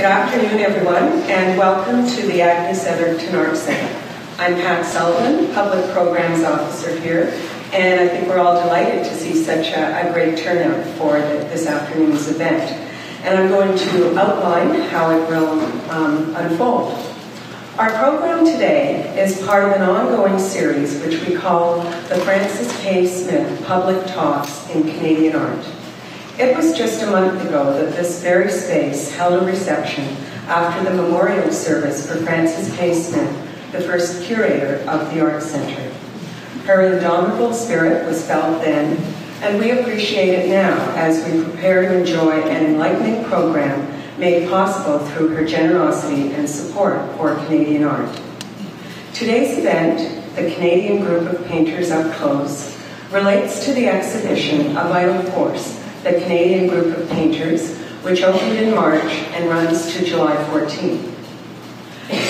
Good afternoon, everyone, and welcome to the Agnes Etherington Art Centre. I'm Pat Sullivan, Public Programs Officer here, and I think we're all delighted to see such a great turnout for this afternoon's event. And I'm going to outline how it will unfold. Our program today is part of an ongoing series which we call the Francis K. Smith Public Talks in Canadian Art. It was just a month ago that this very space held a reception after the memorial service for Francis K. Smith, the first curator of the Art Centre. Her indomitable spirit was felt then, and we appreciate it now as we prepare to enjoy an enlightening program made possible through her generosity and support for Canadian art. Today's event, the Canadian Group of Painters Up Close, relates to the exhibition A Vital Force, the Canadian Group of Painters, which opened in March and runs to July 14th.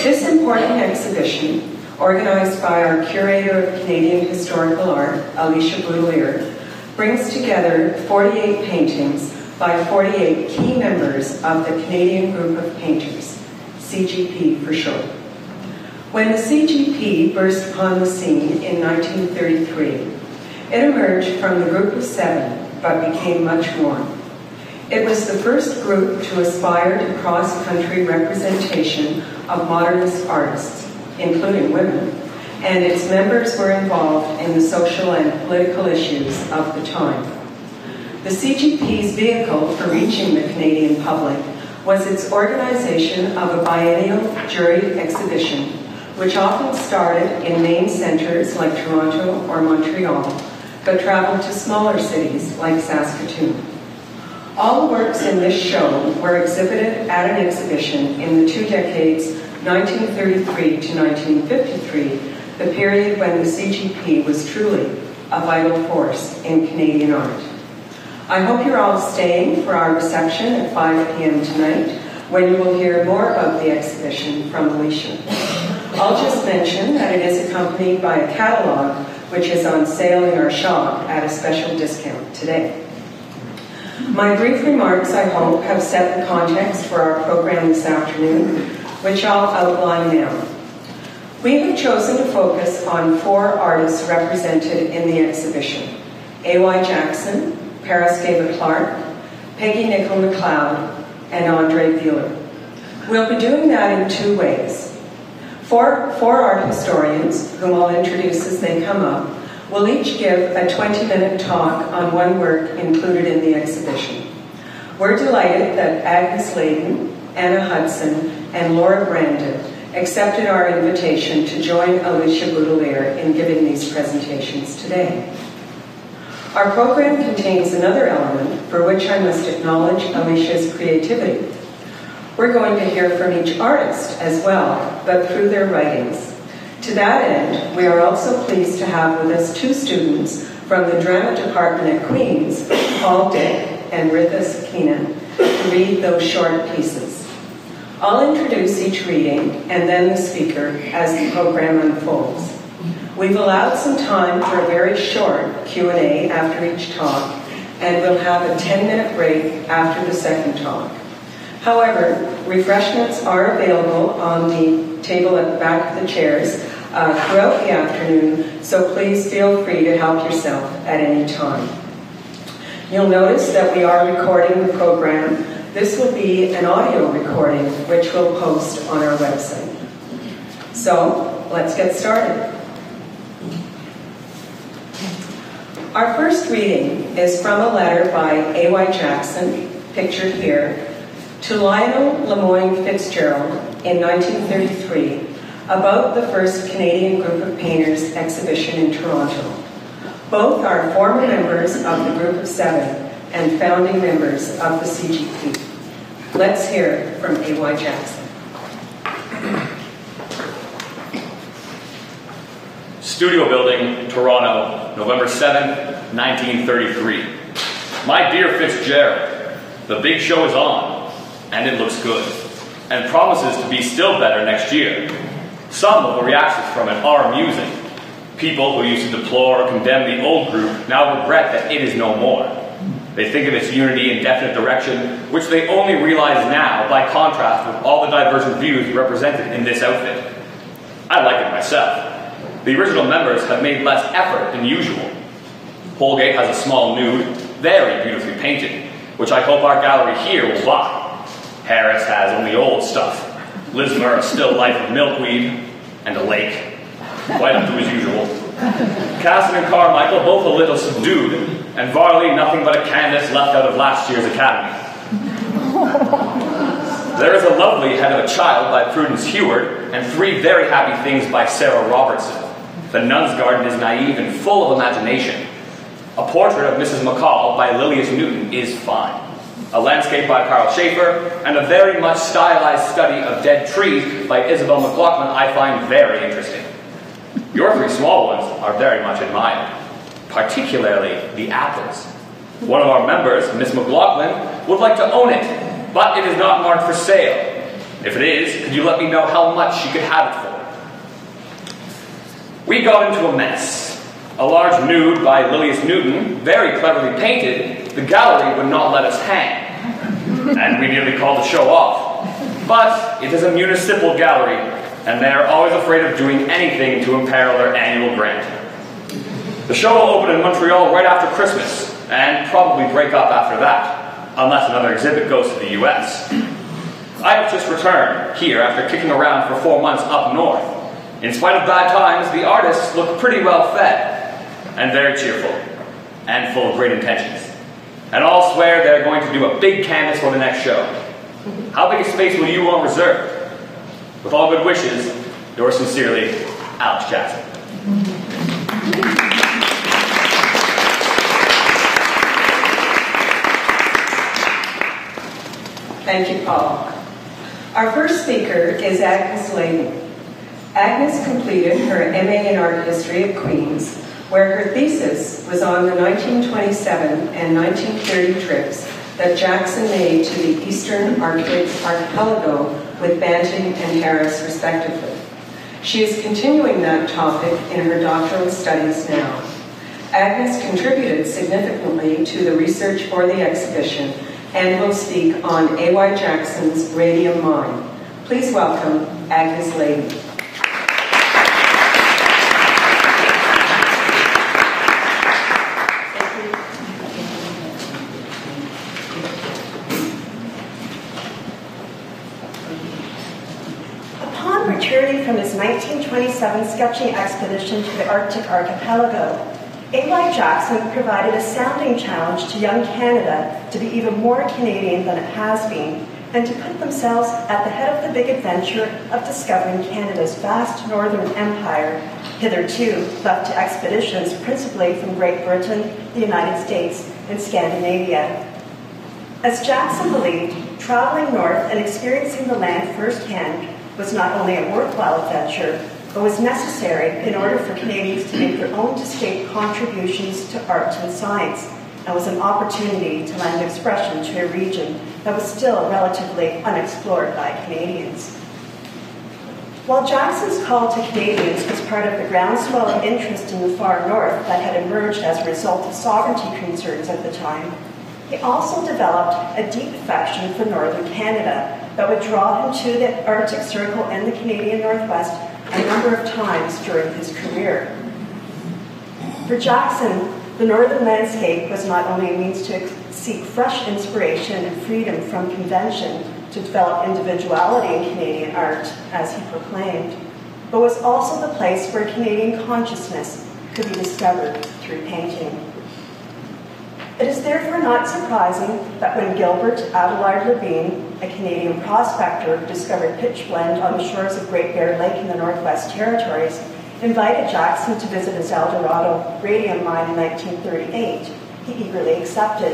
This important exhibition, organized by our Curator of Canadian Historical Art, Alicia Bieler, brings together 48 paintings by 48 key members of the Canadian Group of Painters, CGP for short. When the CGP burst upon the scene in 1933, it emerged from the group of 7, but became much more. It was the first group to aspire to cross-country representation of modernist artists, including women, and its members were involved in the social and political issues of the time. The CGP's vehicle for reaching the Canadian public was its organization of a biennial juried exhibition, which often started in main centres like Toronto or Montreal, but traveled to smaller cities like Saskatoon. All the works in this show were exhibited at an exhibition in the 2 decades 1933 to 1953, the period when the CGP was truly a vital force in Canadian art. I hope you're all staying for our reception at 5 p.m. tonight, when you will hear more about the exhibition from Alicia. I'll just mention that it is accompanied by a catalogue which is on sale in our shop at a special discount today. My brief remarks, I hope, have set the context for our program this afternoon, which I'll outline now. We have chosen to focus on 4 artists represented in the exhibition: A.Y. Jackson, Paraskeva Clark, Peggy Nichol McLeod, and Bieler. We'll be doing that in 2 ways. 4 art historians, whom I'll introduce as they come up, will each give a 20-minute talk on one work included in the exhibition. We're delighted that Agnes, Anna Hudson, and Laura Brandon accepted our invitation to join Alicia Bieler in giving these presentations today. Our program contains another element for which I must acknowledge Alicia's creativity. We're going to hear from each artist as well, but through their writings. To that end, we are also pleased to have with us 2 students from the drama department at Queen's, Paul Dick and Ritha Sakina, to read those short pieces. I'll introduce each reading and then the speaker as the program unfolds. We've allowed some time for a very short Q&A after each talk, and we'll have a 10-minute break after the second talk. However, refreshments are available on the table at the back of the chairs throughout the afternoon, so please feel free to help yourself at any time. You'll notice that we are recording the program. This will be an audio recording, which we'll post on our website. So, let's get started. Our first reading is from a letter by A.Y. Jackson, pictured here, to Lionel Lemoyne Fitzgerald in 1933 about the first Canadian Group of Painters exhibition in Toronto. Both are former members of the Group of 7 and founding members of the CGP. Let's hear from A.Y. Jackson. Studio Building, Toronto, November 7th, 1933. My dear Fitzgerald, the big show is on. And it looks good, and promises to be still better next year. Some of the reactions from it are amusing. People who used to deplore or condemn the old group now regret that it is no more. They think of its unity and definite direction, which they only realize now by contrast with all the divergent views represented in this outfit. I like it myself. The original members have made less effort than usual. Holgate has a small nude, very beautifully painted, which I hope our gallery here will buy. Harris has only old stuff. Lismer a still life of milkweed and a lake, quite up to his usual. Casson and Carmichael both a little subdued, and Varley nothing but a canvas left out of last year's Academy. There is a lovely head of a child by Prudence Heward, and 3 very happy things by Sarah Robertson. The Nun's Garden is naive and full of imagination. A portrait of Mrs. McCall by Lilias Newton is fine. A landscape by Carl Schaefer, and a very much stylized study of dead trees by Isabel McLaughlin I find very interesting. Your 3 small ones are very much admired, particularly the apples. One of our members, Miss McLaughlin, would like to own it, but it is not marked for sale. If it is, could you let me know how much she could have it for? We got into a mess. A large nude by Lilias Newton, very cleverly painted, the gallery would not let us hang. And we nearly called the show off. But it is a municipal gallery, and they are always afraid of doing anything to imperil their annual grant. The show will open in Montreal right after Christmas, and probably break up after that, unless another exhibit goes to the US. I have just returned here after kicking around for 4 months up north. In spite of bad times, the artists look pretty well fed, and very cheerful, and full of great intentions. And all swear they're going to do a big canvas for the next show. How big a space will you want reserved? With all good wishes, yours sincerely, Alex Jackson. Thank you, Paul. Our first speaker is Agnes Layden. Agnes completed her MA in Art History at Queen's, where her thesis was on the 1927 and 1930 trips that Jackson made to the Eastern Archipelago with Banting and Harris, respectively. She is continuing that topic in her doctoral studies now. Agnes contributed significantly to the research for the exhibition and will speak on A.Y. Jackson's radium mine. Please welcome Agnes Layden. From his 1927 sketching expedition to the Arctic archipelago, A.Y. Jackson provided a sounding challenge to young Canada to be even more Canadian than it has been, and to put themselves at the head of the big adventure of discovering Canada's vast northern empire, hitherto left to expeditions principally from Great Britain, the United States, and Scandinavia. As Jackson believed, traveling north and experiencing the land firsthand was not only a worthwhile adventure, but was necessary in order for Canadians to make their own distinct contributions to art and science, and was an opportunity to lend expression to a region that was still relatively unexplored by Canadians. While Jackson's call to Canadians was part of the groundswell of interest in the far north that had emerged as a result of sovereignty concerns at the time, he also developed a deep affection for northern Canada that would draw him to the Arctic Circle and the Canadian Northwest a number of times during his career. For Jackson, the northern landscape was not only a means to seek fresh inspiration and freedom from convention to develop individuality in Canadian art, as he proclaimed, but was also the place where Canadian consciousness could be discovered through painting. It is therefore not surprising that when Gilbert Abelard Levine, a Canadian prospector, discovered pitchblende on the shores of Great Bear Lake in the Northwest Territories, invited Jackson to visit his El Dorado radium mine in 1938, he eagerly accepted.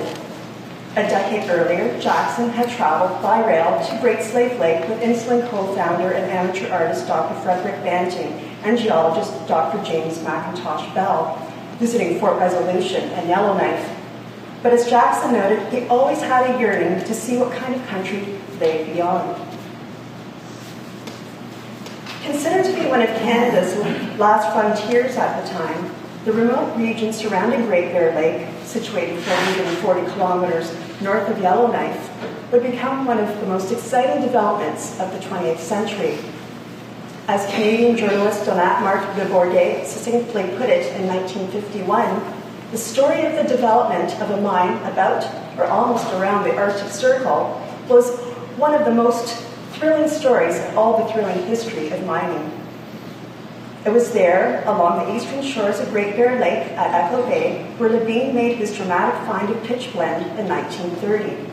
A decade earlier, Jackson had traveled by rail to Great Slave Lake with Insulan co-founder and amateur artist Dr. Frederick Banting and geologist Dr. James McIntosh Bell, visiting Fort Resolution and Yellowknife. But as Jackson noted, he always had a yearning to see what kind of country lay beyond. Considered to be one of Canada's last frontiers at the time, The remote region surrounding Great Bear Lake, situated 440 kilometers north of Yellowknife, would become one of the most exciting developments of the 20th century. As Canadian journalist Donat-Marc de Bourget succinctly put it in 1951, the story of the development of a mine about or almost around the Arctic Circle was one of the most thrilling stories of all the thrilling history of mining. It was there, along the eastern shores of Great Bear Lake at Echo Bay, where Levine made his dramatic find of pitchblende in 1930.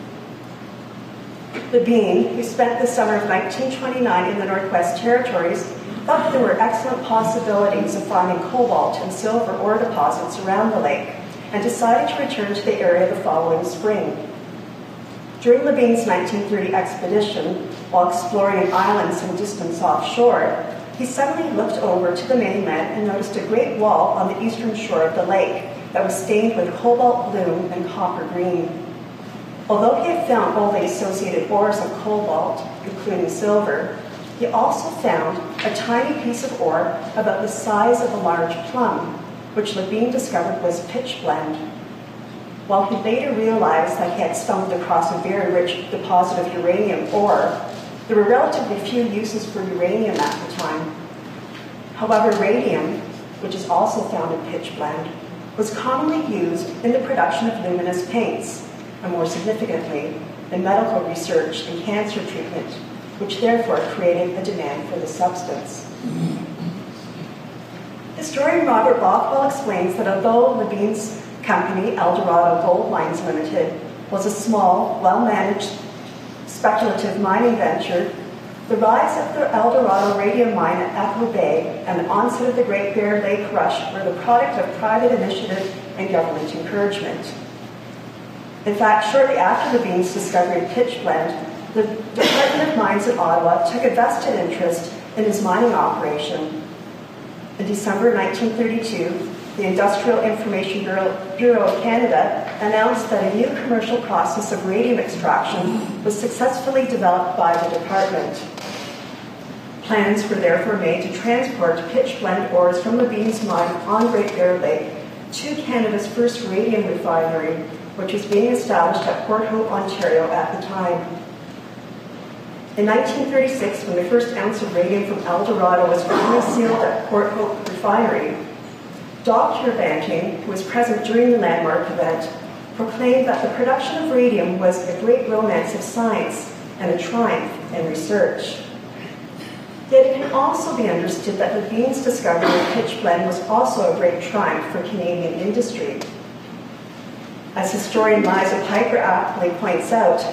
Levine, who spent the summer of 1929 in the Northwest Territories, thought that there were excellent possibilities of finding cobalt and silver ore deposits around the lake, and decided to return to the area the following spring. During Levine's 1930 expedition, while exploring an island some distance offshore, he suddenly looked over to the mainland and noticed a great wall on the eastern shore of the lake that was stained with cobalt blue and copper green. Although he had found all the associated ores of cobalt, including silver, he also found a tiny piece of ore about the size of a large plum, which Levine discovered was pitchblende. While he later realized that he had stumbled across a very rich deposit of uranium ore, there were relatively few uses for uranium at the time. However, radium, which is also found in pitchblende, was commonly used in the production of luminous paints, and more significantly, in medical research and cancer treatment, which therefore created a demand for the substance. Historian Robert Bothwell explains that although Levine's company, Eldorado Gold Mines Limited, was a small, well-managed, speculative mining venture, the rise of the Eldorado radium mine at Echo Bay and the onset of the Great Bear Lake rush were the product of private initiative and government encouragement. In fact, shortly after Levine's discovery of pitchblende, the Department of Mines in Ottawa took a vested interest in his mining operation. In December 1932, the Industrial Information Bureau of Canada announced that a new commercial process of radium extraction was successfully developed by the department. Plans were therefore made to transport pitchblende ores from Levine's mine on Great Bear Lake to Canada's first radium refinery, which was being established at Port Hope, Ontario at the time. In 1936, when the first ounce of radium from Eldorado was finally sealed at Port Hope Refinery, Dr. Banting, who was present during the landmark event, proclaimed that the production of radium was a great romance of science and a triumph in research. Yet it can also be understood that Levine's discovery of pitchblende was also a great triumph for Canadian industry. As historian Liza Piper aptly points out,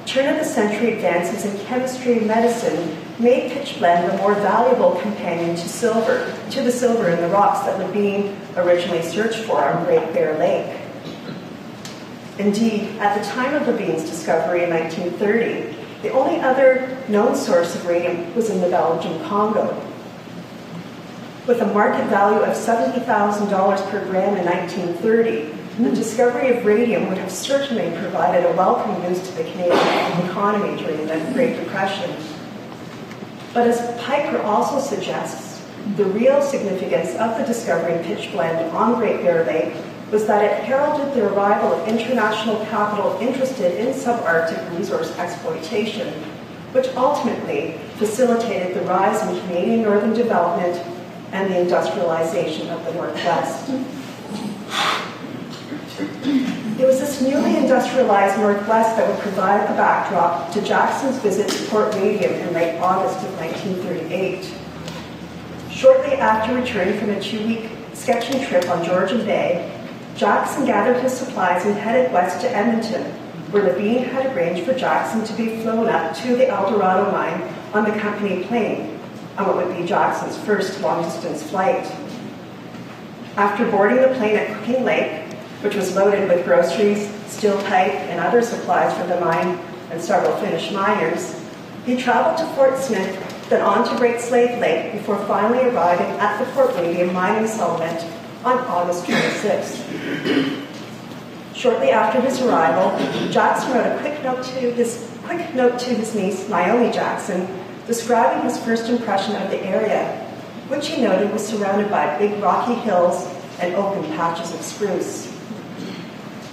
turn-of-the-century advances in chemistry and medicine made pitchblende a more valuable companion to the silver in the rocks that Levine originally searched for on Great Bear Lake. Indeed, at the time of Levine's discovery in 1930, the only other known source of radium was in the Belgian Congo. With a market value of $70,000 per gram in 1930, the discovery of radium would have certainly provided a welcome boost to the Canadian economy during the Great Depression. But as Piper also suggests, the real significance of the discovery of pitchblende on Great Bear Lake was that it heralded the arrival of international capital interested in subarctic resource exploitation, which ultimately facilitated the rise in Canadian northern development and the industrialization of the Northwest. It was this newly industrialized Northwest that would provide the backdrop to Jackson's visit to Port Radium in late August of 1938. Shortly after returning from a 2-week sketching trip on Georgian Bay, Jackson gathered his supplies and headed west to Edmonton, where Levine had arranged for Jackson to be flown up to the Eldorado mine on the company plane, on what would be Jackson's first long-distance flight. After boarding the plane at Cooking Lake, which was loaded with groceries, steel pipe, and other supplies for the mine and several Finnish miners, he traveled to Fort Smith, then on to Great Slave Lake before finally arriving at the Port Radium mining settlement on August 26th. Shortly after his arrival, Jackson wrote a quick note to his niece, Naomi Jackson, describing his first impression of the area, which he noted was surrounded by big rocky hills and open patches of spruce.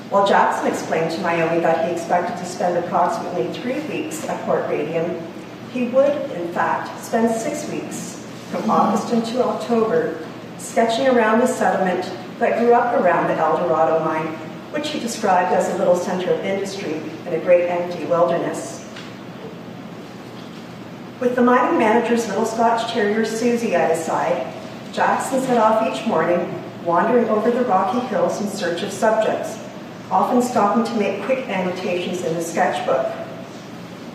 While Jackson explained to Naomi that he expected to spend approximately 3 weeks at Port Radium, he would, in fact, spend 6 weeks, from August into October, sketching around the settlement that grew up around the El Dorado mine, which he described as a little center of industry in a great empty wilderness. With the mining manager's little Scotch Terrier Susie at his side, Jackson set off each morning, wandering over the rocky hills in search of subjects, often stopping to make quick annotations in his sketchbook.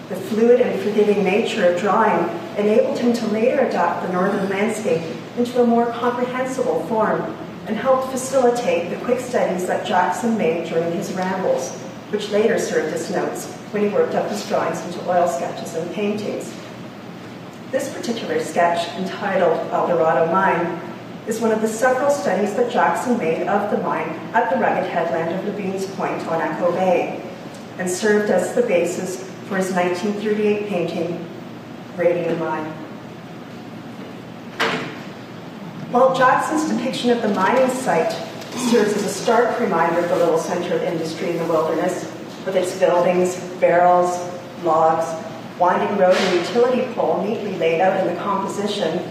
The fluid and forgiving nature of drawing enabled him to later adapt the northern landscape into a more comprehensible form and helped facilitate the quick studies that Jackson made during his rambles, which later served as notes when he worked up his drawings into oil sketches and paintings. This particular sketch, entitled El Dorado Mine, is one of the several studies that Jackson made of the mine at the rugged headland of Levine's Point on Echo Bay, and served as the basis for his 1938 painting, Radium Mine. While Jackson's depiction of the mining site serves as a stark reminder of the little center of industry in the wilderness, with its buildings, barrels, logs, winding road and utility pole neatly laid out in the composition,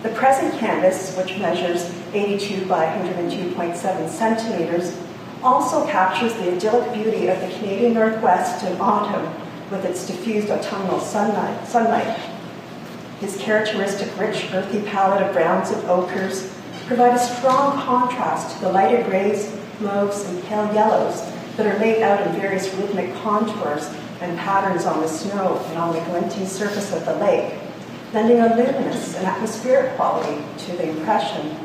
the present canvas, which measures 82 by 102.7 centimeters, also captures the idyllic beauty of the Canadian Northwest in autumn with its diffused autumnal sunlight. His characteristic rich, earthy palette of browns and ochres provide a strong contrast to the lighter grays, mauves, and pale yellows that are laid out in various rhythmic contours and patterns on the snow and on the glinting surface of the lake, lending a luminous and atmospheric quality to the impression.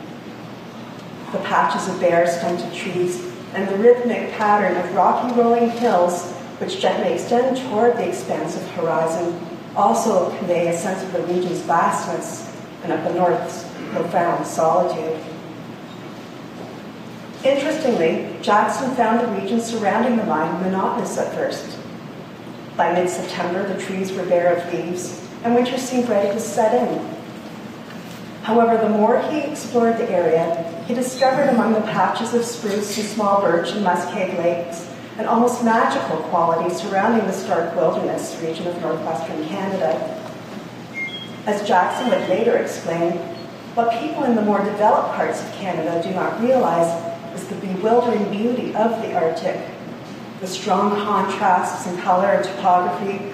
The patches of bare stunted trees and the rhythmic pattern of rocky rolling hills, which gently extend toward the expansive horizon, also convey a sense of the region's vastness and of the North's profound solitude. Interestingly, Jackson found the region surrounding the mine monotonous at first. By mid-September, the trees were bare of leaves, and winter seemed ready to set in. However, the more he explored the area, he discovered among the patches of spruce and small birch and muskeg lakes an almost magical quality surrounding the stark wilderness region of northwestern Canada. As Jackson would later explain, what people in the more developed parts of Canada do not realize is the bewildering beauty of the Arctic, the strong contrasts in color and topography,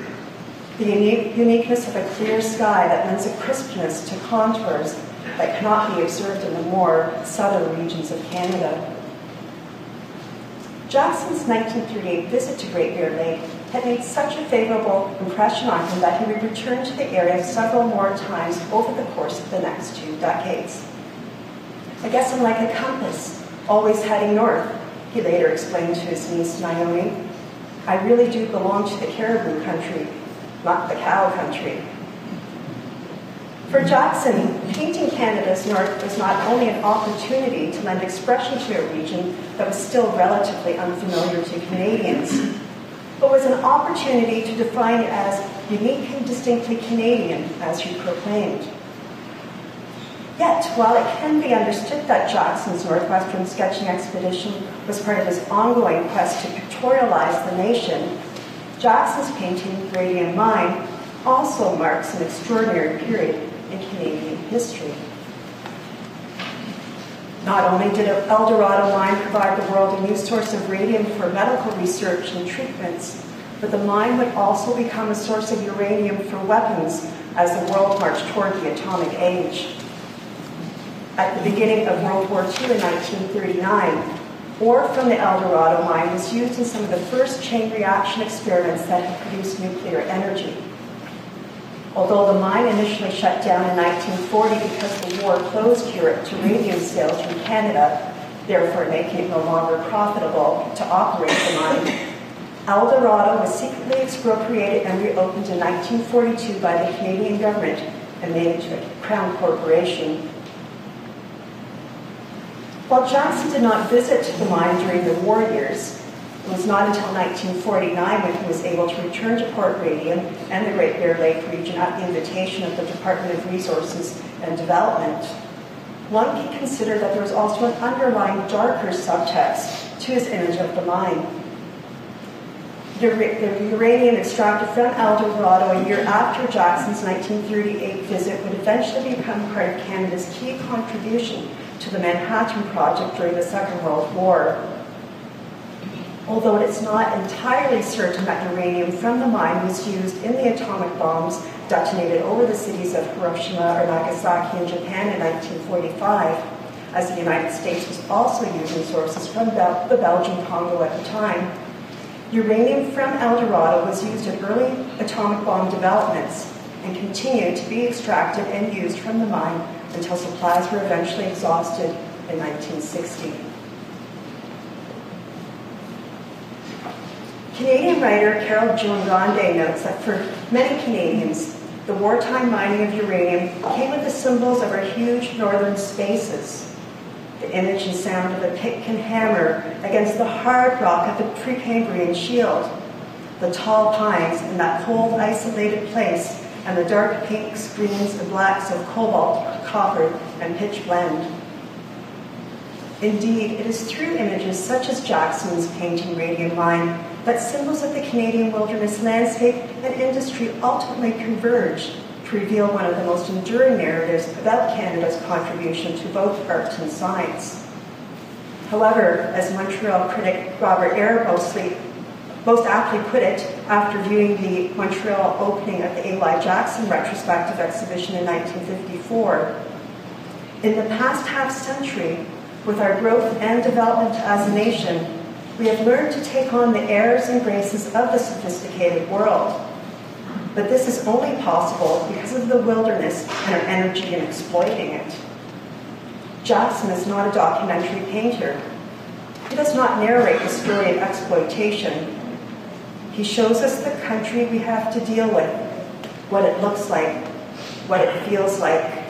the uniqueness of a clear sky that lends a crispness to contours that cannot be observed in the more southern regions of Canada. Jackson's 1938 visit to Great Bear Lake had made such a favorable impression on him that he would return to the area several more times over the course of the next 2 decades. I guess I'm like a compass, always heading north, he later explained to his niece Naomi. I really do belong to the caribou country, not the cow country. For Jackson, painting Canada's North was not only an opportunity to lend expression to a region that was still relatively unfamiliar to Canadians, but was an opportunity to define it as unique and distinctly Canadian, as he proclaimed. Yet, while it can be understood that Jackson's northwestern sketching expedition was part of his ongoing quest to pictorialize the nation, Jackson's painting, Radium Mine, also marks an extraordinary period in Canadian history. Not only did El Dorado mine provide the world a new source of radium for medical research and treatments, but the mine would also become a source of uranium for weapons as the world marched toward the atomic age. At the beginning of World War II in 1939, ore from the El Dorado mine was used in some of the first chain reaction experiments that had produced nuclear energy. Although the mine initially shut down in 1940 because the war closed Europe to radium sales from Canada, therefore making it no longer profitable to operate the mine, El Dorado was secretly expropriated and reopened in 1942 by the Canadian government and made into a crown corporation. While Jackson did not visit the mine during the war years, it was not until 1949 when he was able to return to Port Radium and the Great Bear Lake region at the invitation of the Department of Resources and Development. one can consider that there was also an underlying darker subtext to his image of the mine. The uranium extracted from El Dorado a year after Jackson's 1938 visit would eventually become part of Canada's key contribution to the Manhattan Project during the Second World War. Although it's not entirely certain that uranium from the mine was used in the atomic bombs detonated over the cities of Hiroshima or Nagasaki in Japan in 1945, as the United States was also using sources from the Belgian Congo at the time. Uranium from El Dorado was used in early atomic bomb developments and continued to be extracted and used from the mine until supplies were eventually exhausted in 1960. Canadian writer Carol Joan Ronday notes that for many Canadians, the wartime mining of uranium came with the symbols of our huge northern spaces. The image and sound of a pick and hammer against the hard rock of the Precambrian shield, the tall pines in that cold, isolated place, and the dark pinks, greens, and blacks of cobalt, copper, and pitch blende. Indeed, it is through images such as Jackson's painting Radium Mine that symbols of the Canadian wilderness landscape and industry ultimately converge to reveal one of the most enduring narratives about Canada's contribution to both art and science. However, as Montreal critic Robert Eyre most aptly put it after viewing the Montreal opening of the A.Y. Jackson retrospective exhibition in 1954, in the past half-century, with our growth and development as a nation, we have learned to take on the airs and graces of the sophisticated world. But this is only possible because of the wilderness and our energy in exploiting it. Jackson is not a documentary painter. He does not narrate the story of exploitation. He shows us the country we have to deal with, what it looks like, what it feels like.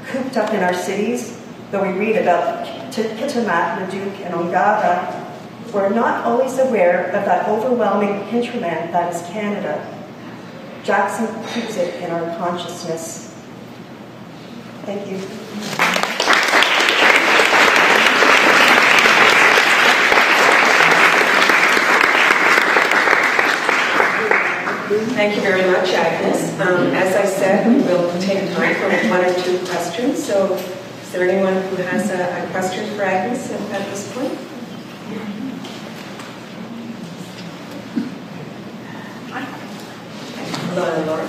Cooped up in our cities, though we read about Kitimat, Leduc, and Ongava, we're not always aware of that overwhelming hinterland that is Canada. Jackson keeps it in our consciousness. Thank you. Thank you very much, Agnes. As I said, we will take time for one or two questions. So is there anyone who has a question for Agnes at this point? Laura.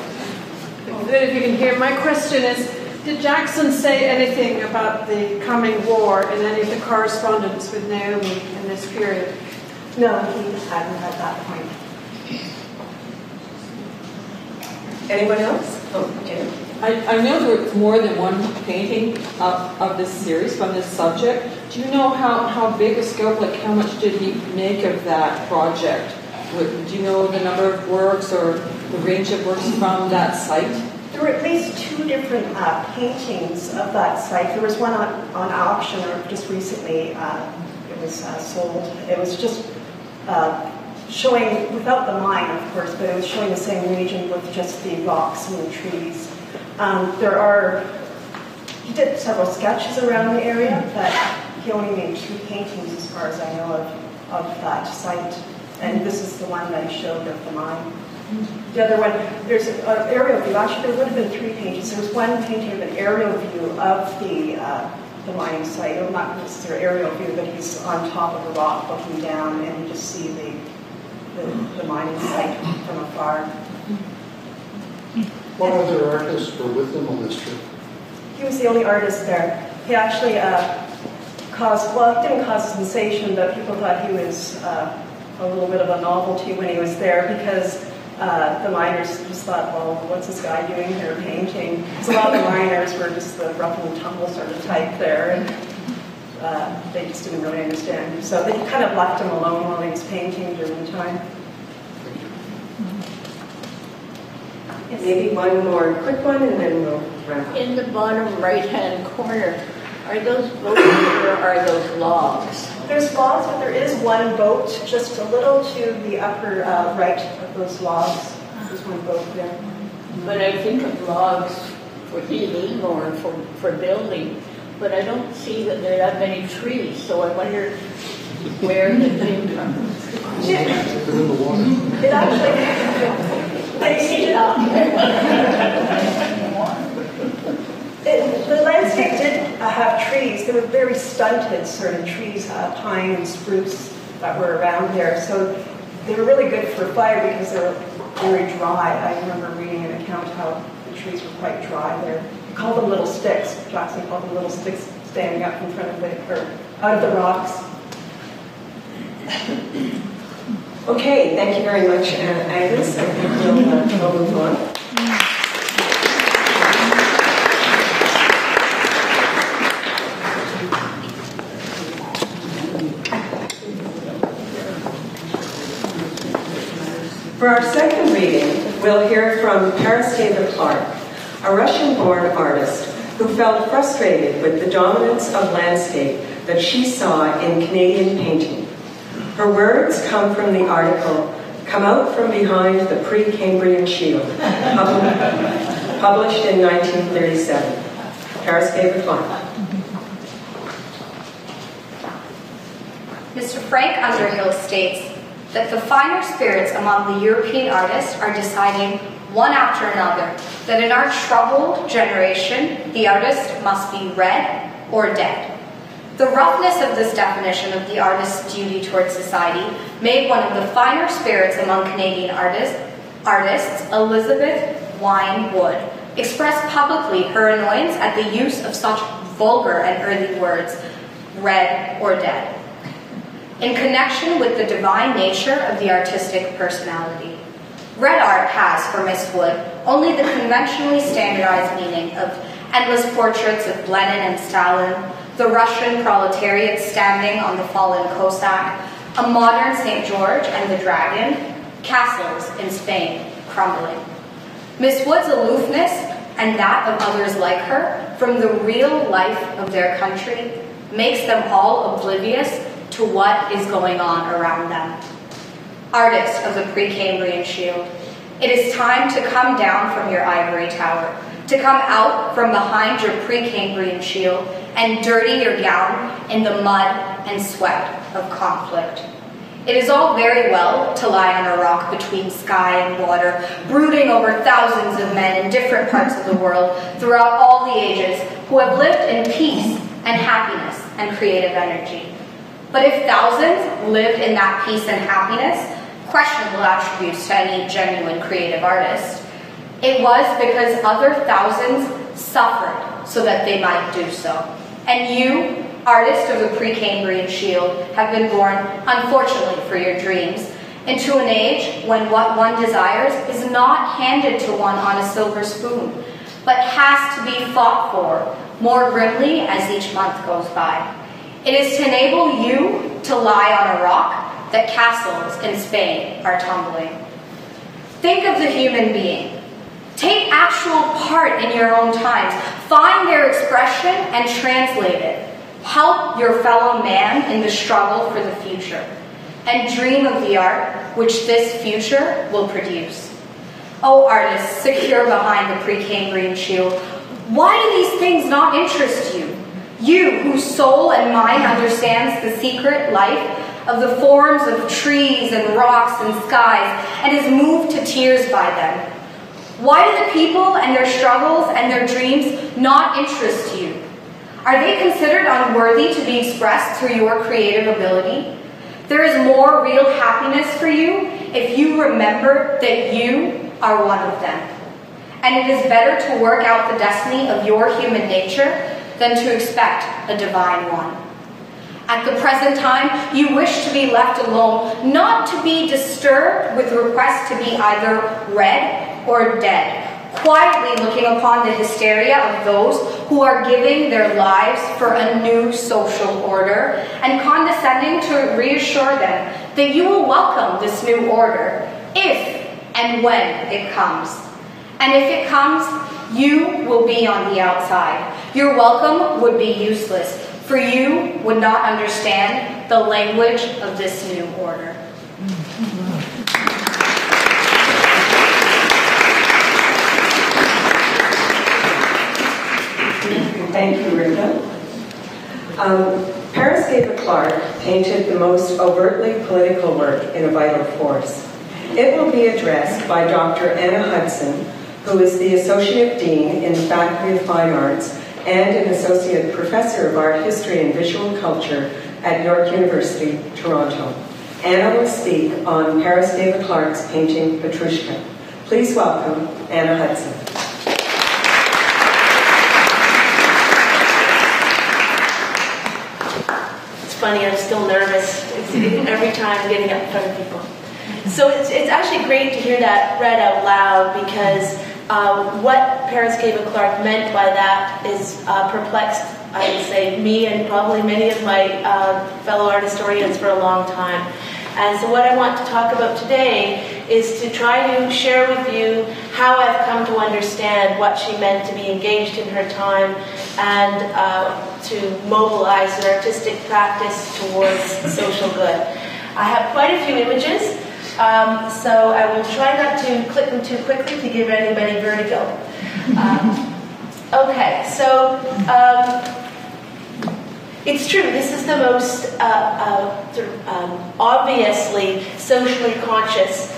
If you can hear, my question is, did Jackson say anything about the coming war in any of the correspondence with Naomi in this period? No, he hadn't at that point. Anyone else? Oh, okay. I know there was more than one painting of this series from this subject. Do you know how big a scope, like how much did he make of that project? Do you know the number of works or the range of works from that site? There were at least two different paintings of that site. There was one on auction, or just recently it was sold. It was just showing, without the mine, of course, but it was showing the same region with just the rocks and the trees. He did several sketches around the area, but he only made two paintings as far as I know of that site. And this is the one that he showed of the mine. The other one, there's an aerial view. Actually, there would have been three paintings. There was one painting of an aerial view of the mining site. Well, not necessarily aerial view, but he's on top of the rock looking down, and you just see the mining site from afar. What other artists were with them on this trip? He was the only artist there. He actually didn't cause a sensation, but people thought he was a little bit of a novelty when he was there, because the miners just thought, well, what's this guy doing here painting? Because a lot of the miners were just the rough and tumble sort of type there, and they just didn't really understand. So they kind of left him alone while he was painting during the time. Yes. Maybe one more quick one, and then we'll wrap up. In the bottom right-hand corner, are those boats or are those logs? There's logs, but there is one boat just a little to the upper right of those logs. There's one boat there. But I think of logs for heating or for building, but I don't see that there are that many trees, so I wonder where they came from. It actually... The landscape did have trees. There were very stunted sort of trees, pine and spruce that were around there. So they were really good for fire because they were very dry. I remember reading an account how the trees were quite dry there. We called them little sticks. Jackson called them little sticks standing up in front of out of the rocks. Okay, thank you very much, Agnes. I think we'll move on. For our second reading, we'll hear from Paraskeva Clark, a Russian-born artist who felt frustrated with the dominance of landscape that she saw in Canadian painting. Her words come from the article, Come Out From Behind the Pre-Cambrian Shield, published in 1937. Paraskeva Clark. Mr. Frank Underhill states that the finer spirits among the European artists are deciding, one after another, that in our troubled generation, the artist must be red or dead. The roughness of this definition of the artist's duty towards society made one of the finer spirits among Canadian artists, Elizabeth Wine Wood, express publicly her annoyance at the use of such vulgar and earthy words, red or dead, in connection with the divine nature of the artistic personality. Red art has, for Miss Wood, only the conventionally standardized meaning of endless portraits of Lenin and Stalin, the Russian proletariat standing on the fallen Cossack, a modern St. George and the Dragon, castles in Spain crumbling. Miss Wood's aloofness, and that of others like her, from the real life of their country, makes them all oblivious to what is going on around them. Artists of the Precambrian Shield, it is time to come down from your ivory tower, to come out from behind your Precambrian Shield and dirty your gown in the mud and sweat of conflict. It is all very well to lie on a rock between sky and water, brooding over thousands of men in different parts of the world throughout all the ages who have lived in peace and happiness and creative energy. But if thousands lived in that peace and happiness, questionable attributes to any genuine creative artist, it was because other thousands suffered so that they might do so. And you, artist of the Precambrian Shield, have been born, unfortunately for your dreams, into an age when what one desires is not handed to one on a silver spoon, but has to be fought for more grimly as each month goes by. It is to enable you to lie on a rock that castles in Spain are tumbling. Think of the human being. Take actual part in your own times. Find their expression and translate it. Help your fellow man in the struggle for the future. And dream of the art which this future will produce. Oh, artists, secure behind the Precambrian Shield, why do these things not interest you? You, whose soul and mind understands the secret life of the forms of trees and rocks and skies, and is moved to tears by them. Why do the people and their struggles and their dreams not interest you? Are they considered unworthy to be expressed through your creative ability? There is more real happiness for you if you remember that you are one of them. And it is better to work out the destiny of your human nature than to expect a divine one. At the present time, you wish to be left alone, not to be disturbed with requests to be either red or dead, quietly looking upon the hysteria of those who are giving their lives for a new social order, and condescending to reassure them that you will welcome this new order if and when it comes. And if it comes, you will be on the outside. Your welcome would be useless, for you would not understand the language of this new order. Thank you, Rita. Paraskeva Clark painted the most overtly political work in A Vital Force. It will be addressed by Dr. Anna Hudson, who is the Associate Dean in the Faculty of Fine Arts and an Associate Professor of Art History and Visual Culture at York University, Toronto. Anna will speak on Paraskeva Clark's painting Petrushka. Please welcome Anna Hudson. It's funny, I'm still nervous every time getting up in front of people. So it's actually great to hear that read out loud, because what Paraskeva Clark meant by that is perplexed, I would say, me and probably many of my fellow art historians for a long time. And so what I want to talk about today is to try to share with you how I've come to understand what she meant to be engaged in her time and to mobilize an artistic practice towards social good. I have quite a few images, so I will try not to click them too quickly to give anybody vertigo. Okay, so it's true, this is the most obviously socially conscious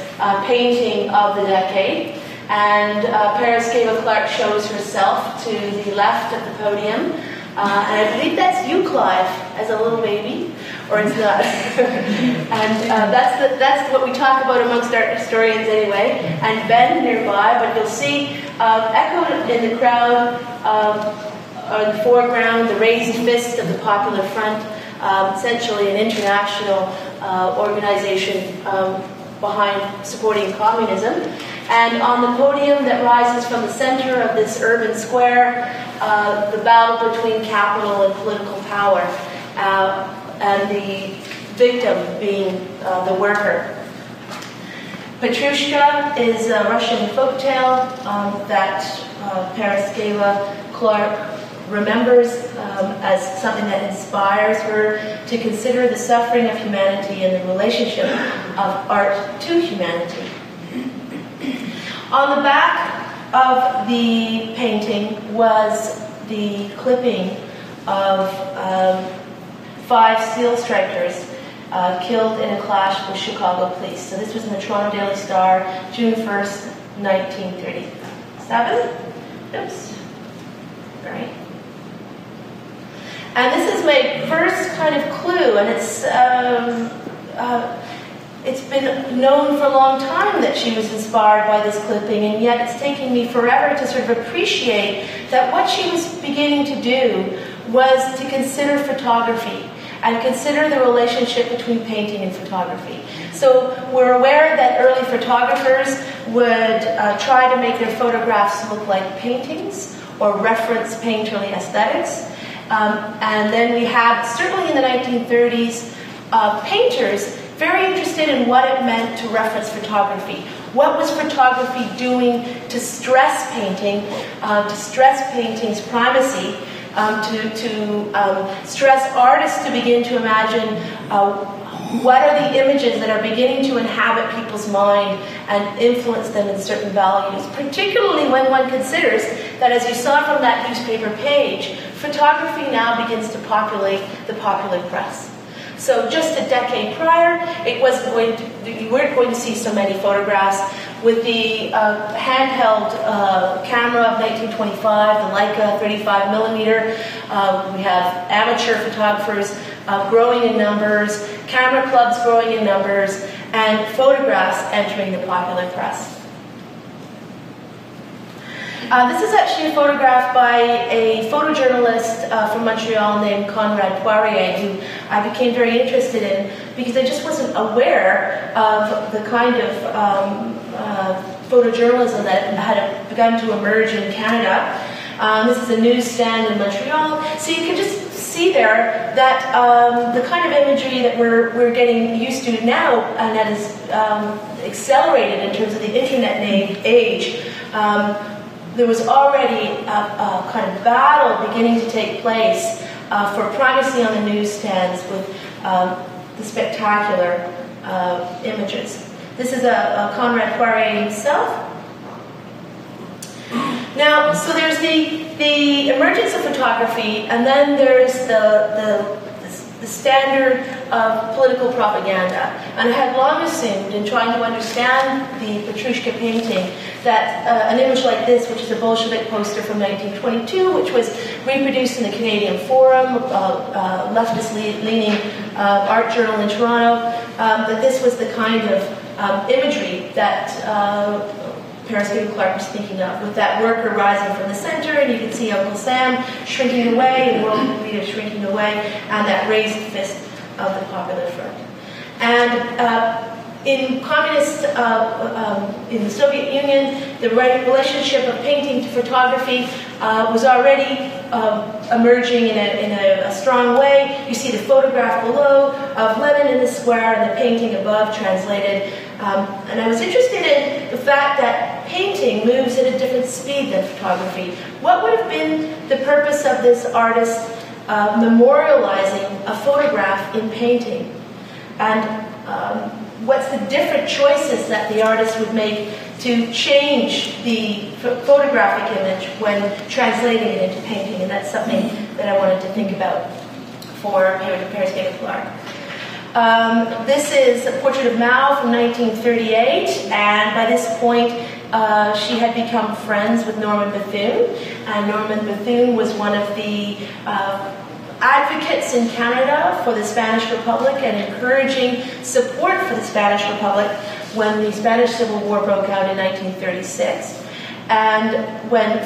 painting of the decade, and Paraskeva Clark shows herself to the left of the podium, and I believe that's you, Clive, as a little baby, or it's not. And that's what we talk about amongst art historians anyway, and Ben nearby, but you'll see echoed in the crowd in the foreground, the raised fist of the Popular Front, essentially an international organization behind supporting communism. And on the podium that rises from the center of this urban square, the battle between capital and political power, and the victim being the worker. Petrushka is a Russian folktale that Paraskeva Clark remembers as something that inspires her to consider the suffering of humanity and the relationship of art to humanity. On the back of the painting was the clipping of 5 steel strikers killed in a clash with Chicago police. So this was in the Toronto Daily Star, June 1st, 1937. Oops. All right. And this is my first kind of clue, and it's been known for a long time that she was inspired by this clipping, and yet it's taken me forever to sort of appreciate that what she was beginning to do was to consider photography and consider the relationship between painting and photography. So we're aware that early photographers would try to make their photographs look like paintings or reference painterly aesthetics. And then we have, certainly in the 1930s, painters very interested in what it meant to reference photography. What was photography doing to stress painting, to stress painting's primacy, to stress artists to begin to imagine what are the images that are beginning to inhabit people's mind and influence them in certain values, particularly when one considers that, as you saw from that newspaper page, photography now begins to populate the popular press. So just a decade prior, you weren't going to see so many photographs. With the handheld camera of 1925, the Leica 35mm, we have amateur photographers growing in numbers, camera clubs growing in numbers, and photographs entering the popular press. This is actually a photograph by a photojournalist from Montreal named Conrad Poirier, who I became very interested in because I just wasn't aware of the kind of photojournalism that had begun to emerge in Canada. This is a newsstand in Montreal, so you can just see there that the kind of imagery that we're getting used to now, and that is accelerated in terms of the internet age. There was already a kind of battle beginning to take place for primacy on the newsstands with the spectacular images. This is a Conrad Poirier himself. Now, so there's the emergence of photography, and then there's the standard of political propaganda. And I had long assumed, in trying to understand the Petrushka painting, that an image like this, which is a Bolshevik poster from 1922, which was reproduced in the Canadian Forum, leftist-leaning art journal in Toronto, that this was the kind of imagery that Paraskeva Clark was thinking of, with that worker rising from the center, and you can see Uncle Sam shrinking away, and World Leader shrinking away, and that raised fist of the Popular Front. And in communist, in the Soviet Union, the relationship of painting to photography was already emerging in a strong way. You see the photograph below of Lenin in the square and the painting above translated. And I was interested in the fact that painting moves at a different speed than photography. What would have been the purpose of this artist memorializing a photograph in painting? And what's the different choices that the artist would make to change the photographic image when translating it into painting? And that's something that I wanted to think about for Paraskeva Clark. This is a portrait of Mao from 1938, and by this point she had become friends with Norman Bethune, and Norman Bethune was one of the advocates in Canada for the Spanish Republic and encouraging support for the Spanish Republic when the Spanish Civil War broke out in 1936. And when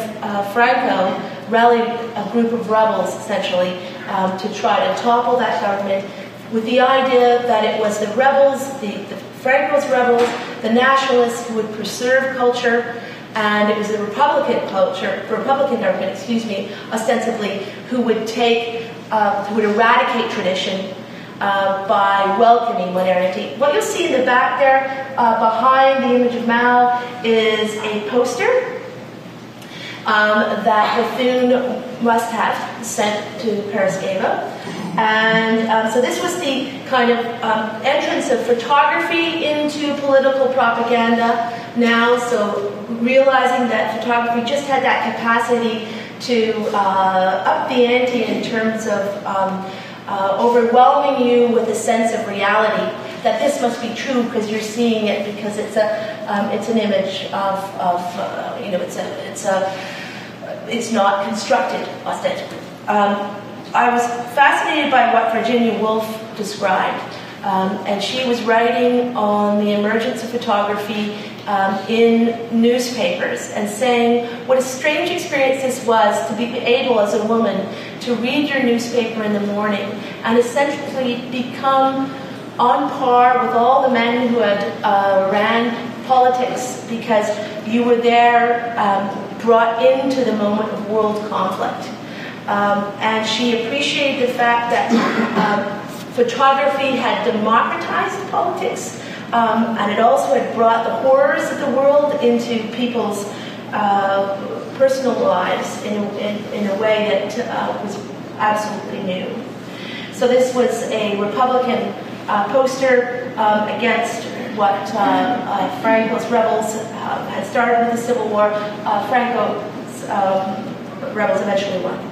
Franco rallied a group of rebels, essentially, to try to topple that government, with the idea that it was the rebels, the Franco's rebels, the nationalists who would preserve culture, and it was the Republican government, ostensibly, who would eradicate tradition by welcoming modernity. What you'll see in the back there, behind the image of Mao, is a poster that Bethune must have sent to Paraskeva. And so this was the kind of entrance of photography into political propaganda now, so realizing that photography just had that capacity to up the ante in terms of overwhelming you with a sense of reality, that this must be true because you're seeing it, because it's an image of it's not constructed ostensibly. I was fascinated by what Virginia Woolf described, and she was writing on the emergence of photography in newspapers and saying what a strange experience this was to be able as a woman to read your newspaper in the morning and essentially become on par with all the men who had ran politics, because you were there brought into the moment of world conflict. And she appreciated the fact that photography had democratized politics, and it also had brought the horrors of the world into people's personal lives in a way that was absolutely new. So this was a Republican poster against what Franco's rebels had started with the Civil War. Franco's rebels eventually won.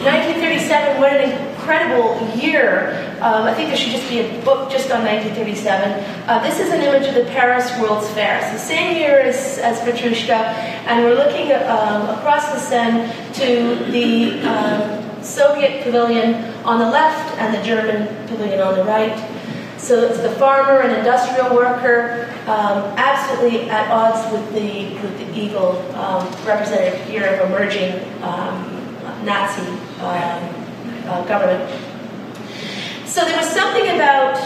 1937, what an incredible year. I think there should just be a book just on 1937. This is an image of the Paris World's Fair. It's the same year as Petrushka, and we're looking across the Seine to the Soviet pavilion on the left and the German pavilion on the right. So it's the farmer and industrial worker, absolutely at odds with the evil representative here of emerging Nazi government. So there was something about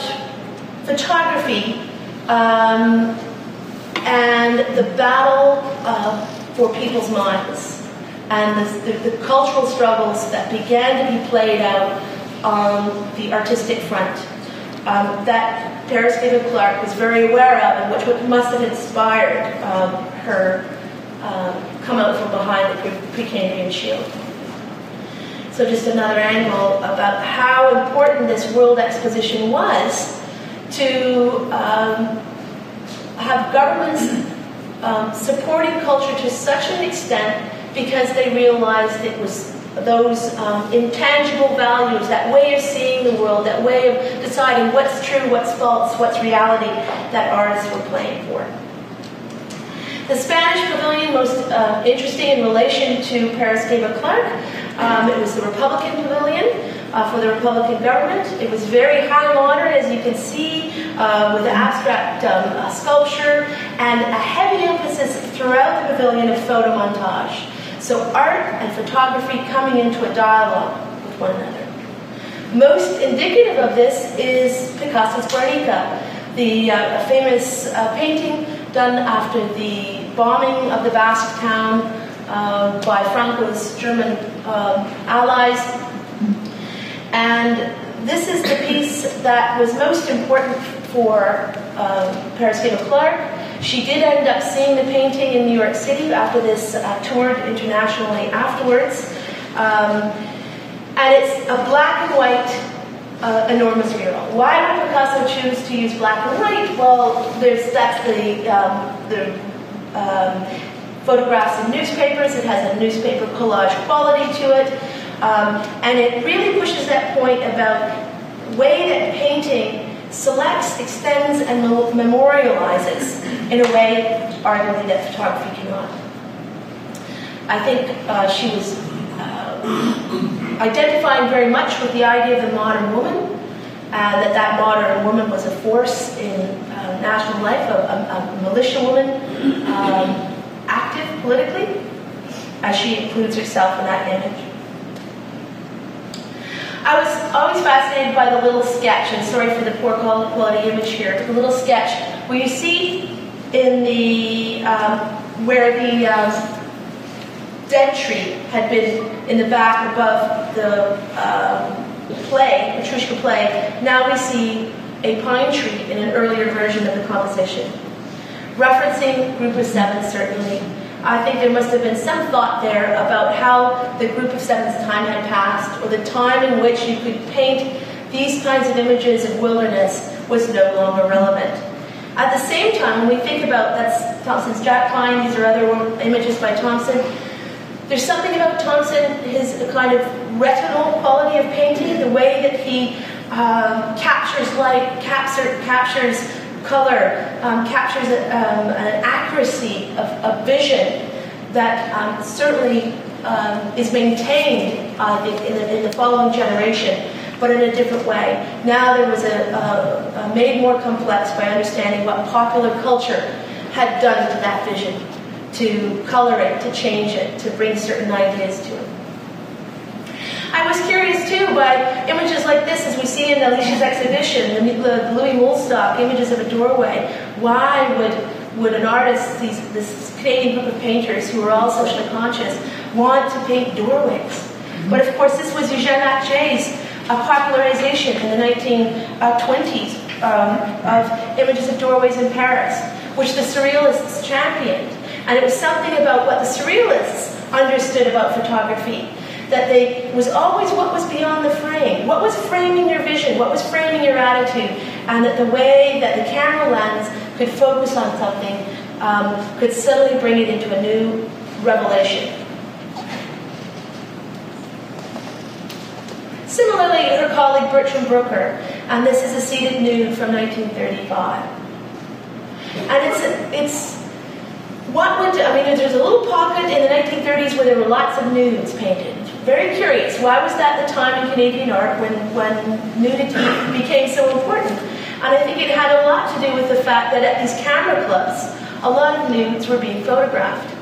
photography and the battle for people's minds, and the cultural struggles that began to be played out on the artistic front, that Paraskeva Clark was very aware of, and which must have inspired her come out from behind the Precambrian shield. So just another angle about how important this World Exposition was to have governments supporting culture to such an extent because they realized it was those intangible values, that way of seeing the world, that way of deciding what's true, what's false, what's reality, that artists were playing for. The Spanish pavilion, most interesting in relation to Paraskeva Clark, it was the Republican pavilion for the Republican government. It was very high modern, as you can see, with abstract sculpture and a heavy emphasis throughout the pavilion of photo montage. So art and photography coming into a dialogue with one another. Most indicative of this is Picasso's Guernica, the famous painting done after the bombing of the Basque town by Franco's German allies. And this is the piece that was most important for Paraskeva Clark. She did end up seeing the painting in New York City after this toured internationally afterwards. And it's a black and white enormous mural. Why would Picasso choose to use black and white? Well, that's the photographs in newspapers. It has a newspaper collage quality to it. And it really pushes that point about the way that painting selects, extends, and memorializes in a way, arguably, that photography cannot. I think she was identifying very much with the idea of the modern woman, that modern woman was a force in national life, a militia woman, active politically, as she includes herself in that image. I was always fascinated by the little sketch, and sorry for the poor quality image here, but the little sketch where you see in the where the dead tree had been in the back above the play, Petrushka play. Now we see a pine tree in an earlier version of the composition, referencing Group of Seven certainly. I think there must have been some thought there about how the Group of Seven's time had passed, or the time in which you could paint these kinds of images of wilderness was no longer relevant. At the same time, when we think about, that's Thompson's Jack Pine, these are other images by Thompson, there's something about Thompson, his kind of retinal quality of painting, the way that he captures light, captures color, captures an accuracy of vision that certainly is maintained in the following generation, but in a different way. Now there was made more complex by understanding what popular culture had done to that vision, to color it, to change it, to bring certain ideas to it. I was curious too by images like this, as we see in Alicia's exhibition, the Louis Woolstock images of a doorway. Why would an artist, this Canadian group of painters who are all socially conscious, want to paint doorways? But of course, this was Eugène Atget's popularization in the 1920s of images of doorways in Paris, which the Surrealists championed. And it was something about what the Surrealists understood about photography, that was always what was beyond the frame, what was framing your vision, what was framing your attitude, and that the way that the camera lens could focus on something could suddenly bring it into a new revelation. Similarly, her colleague Bertram Brooker, and this is a seated nude from 1935. And it's what would, there's a little pocket in the 1930s where there were lots of nudes painted. Very curious. Why was that the time in Canadian art when nudity became so important? And I think it had a lot to do with the fact that at these camera clubs, a lot of nudes were being photographed.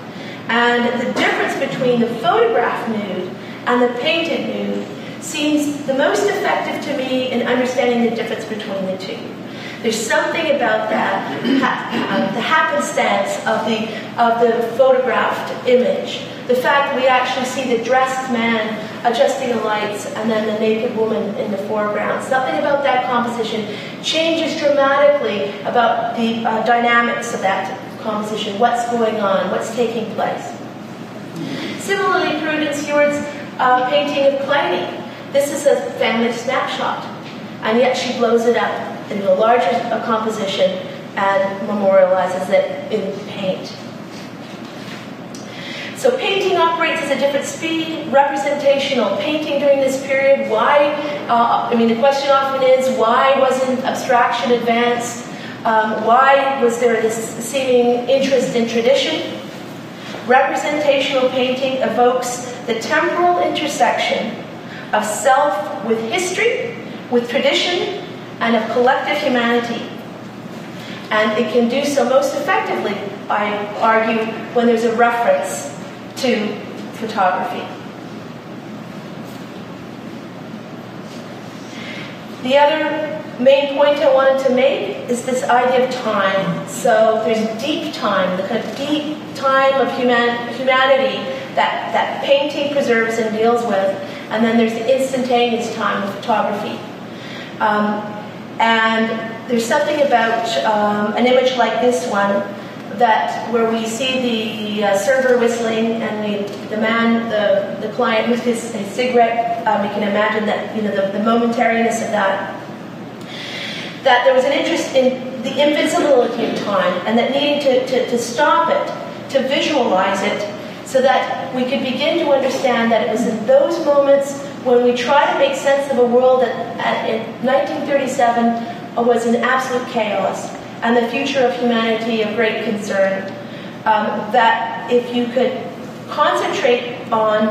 And the difference between the photographed nude and the painted nude seems the most effective to me in understanding the difference between the two. There's something about that, the happenstance of the photographed image. The fact that we actually see the dressed man adjusting the lights and then the naked woman in the foreground. Something about that composition changes dramatically about the dynamics of that composition, what's going on, what's taking place. Similarly, Prudence Heward's painting of Pliny. This is a family snapshot, and yet she blows it up into a larger composition and memorializes it in paint. So painting operates at a different speed. Representational painting during this period. Why? The question often is, why wasn't abstraction advanced? Why was there this seeming interest in tradition? Representational painting evokes the temporal intersection of self with history, with tradition, and of collective humanity. And it can do so most effectively, I argue, when there's a reference to photography. The other main point I wanted to make is this idea of time. So there's deep time, the kind of deep time of humanity that painting preserves and deals with, and then there's the instantaneous time of photography. And there's something about an image like this one, where we see the server whistling and the client with his cigarette. We can imagine that, the momentariness of that. That there was an interest in the invincibility of time, and that needing to stop it, to visualize it, so that we could begin to understand that it was in those moments when we try to make sense of a world that in 1937 was in absolute chaos, and the future of humanity of great concern, that if you could concentrate on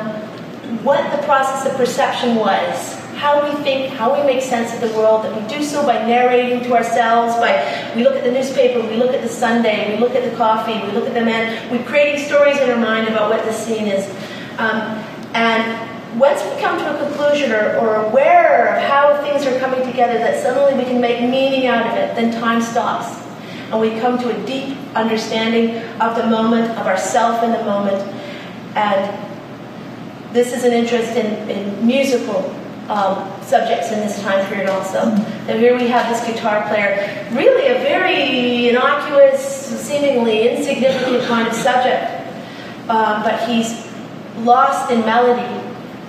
what the process of perception was, how we think, how we make sense of the world, that we do so by narrating to ourselves, we look at the newspaper, we look at the Sunday, we look at the coffee, we look at the man, we're creating stories in our mind about what the scene is. And once we come to a conclusion or aware of how things are coming together, that suddenly we can make meaning out of it, then time stops. And we come to a deep understanding of the moment, of ourself in the moment. And this is an interest in musical subjects in this time period also. And here we have this guitar player, really a very innocuous, seemingly insignificant kind of subject, but he's lost in melody.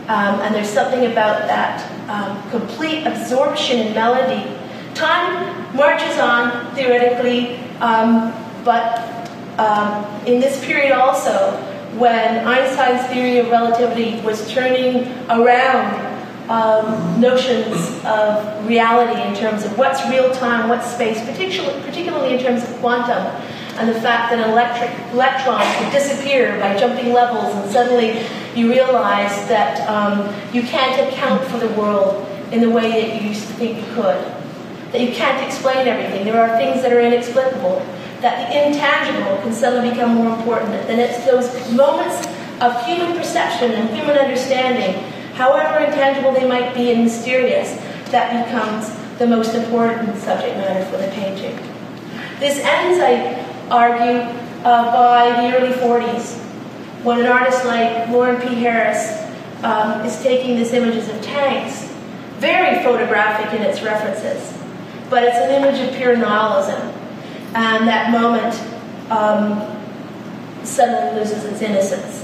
And there's something about that complete absorption in melody. Time marches on, theoretically, but in this period also, when Einstein's theory of relativity was turning around notions of reality in terms of what's real time, what's space, particularly in terms of quantum, and the fact that an electron could disappear by jumping levels, and suddenly you realize that you can't account for the world in the way that you used to think you could, that you can't explain everything. There are things that are inexplicable, that the intangible can suddenly become more important. And it's those moments of human perception and human understanding, however intangible they might be and mysterious, that becomes the most important subject matter for the painting. This ends, I argue, by the early 40s, when an artist like Lauren P. Harris is taking these images of tanks, very photographic in its references, but it's an image of pure nihilism, and that moment suddenly loses its innocence.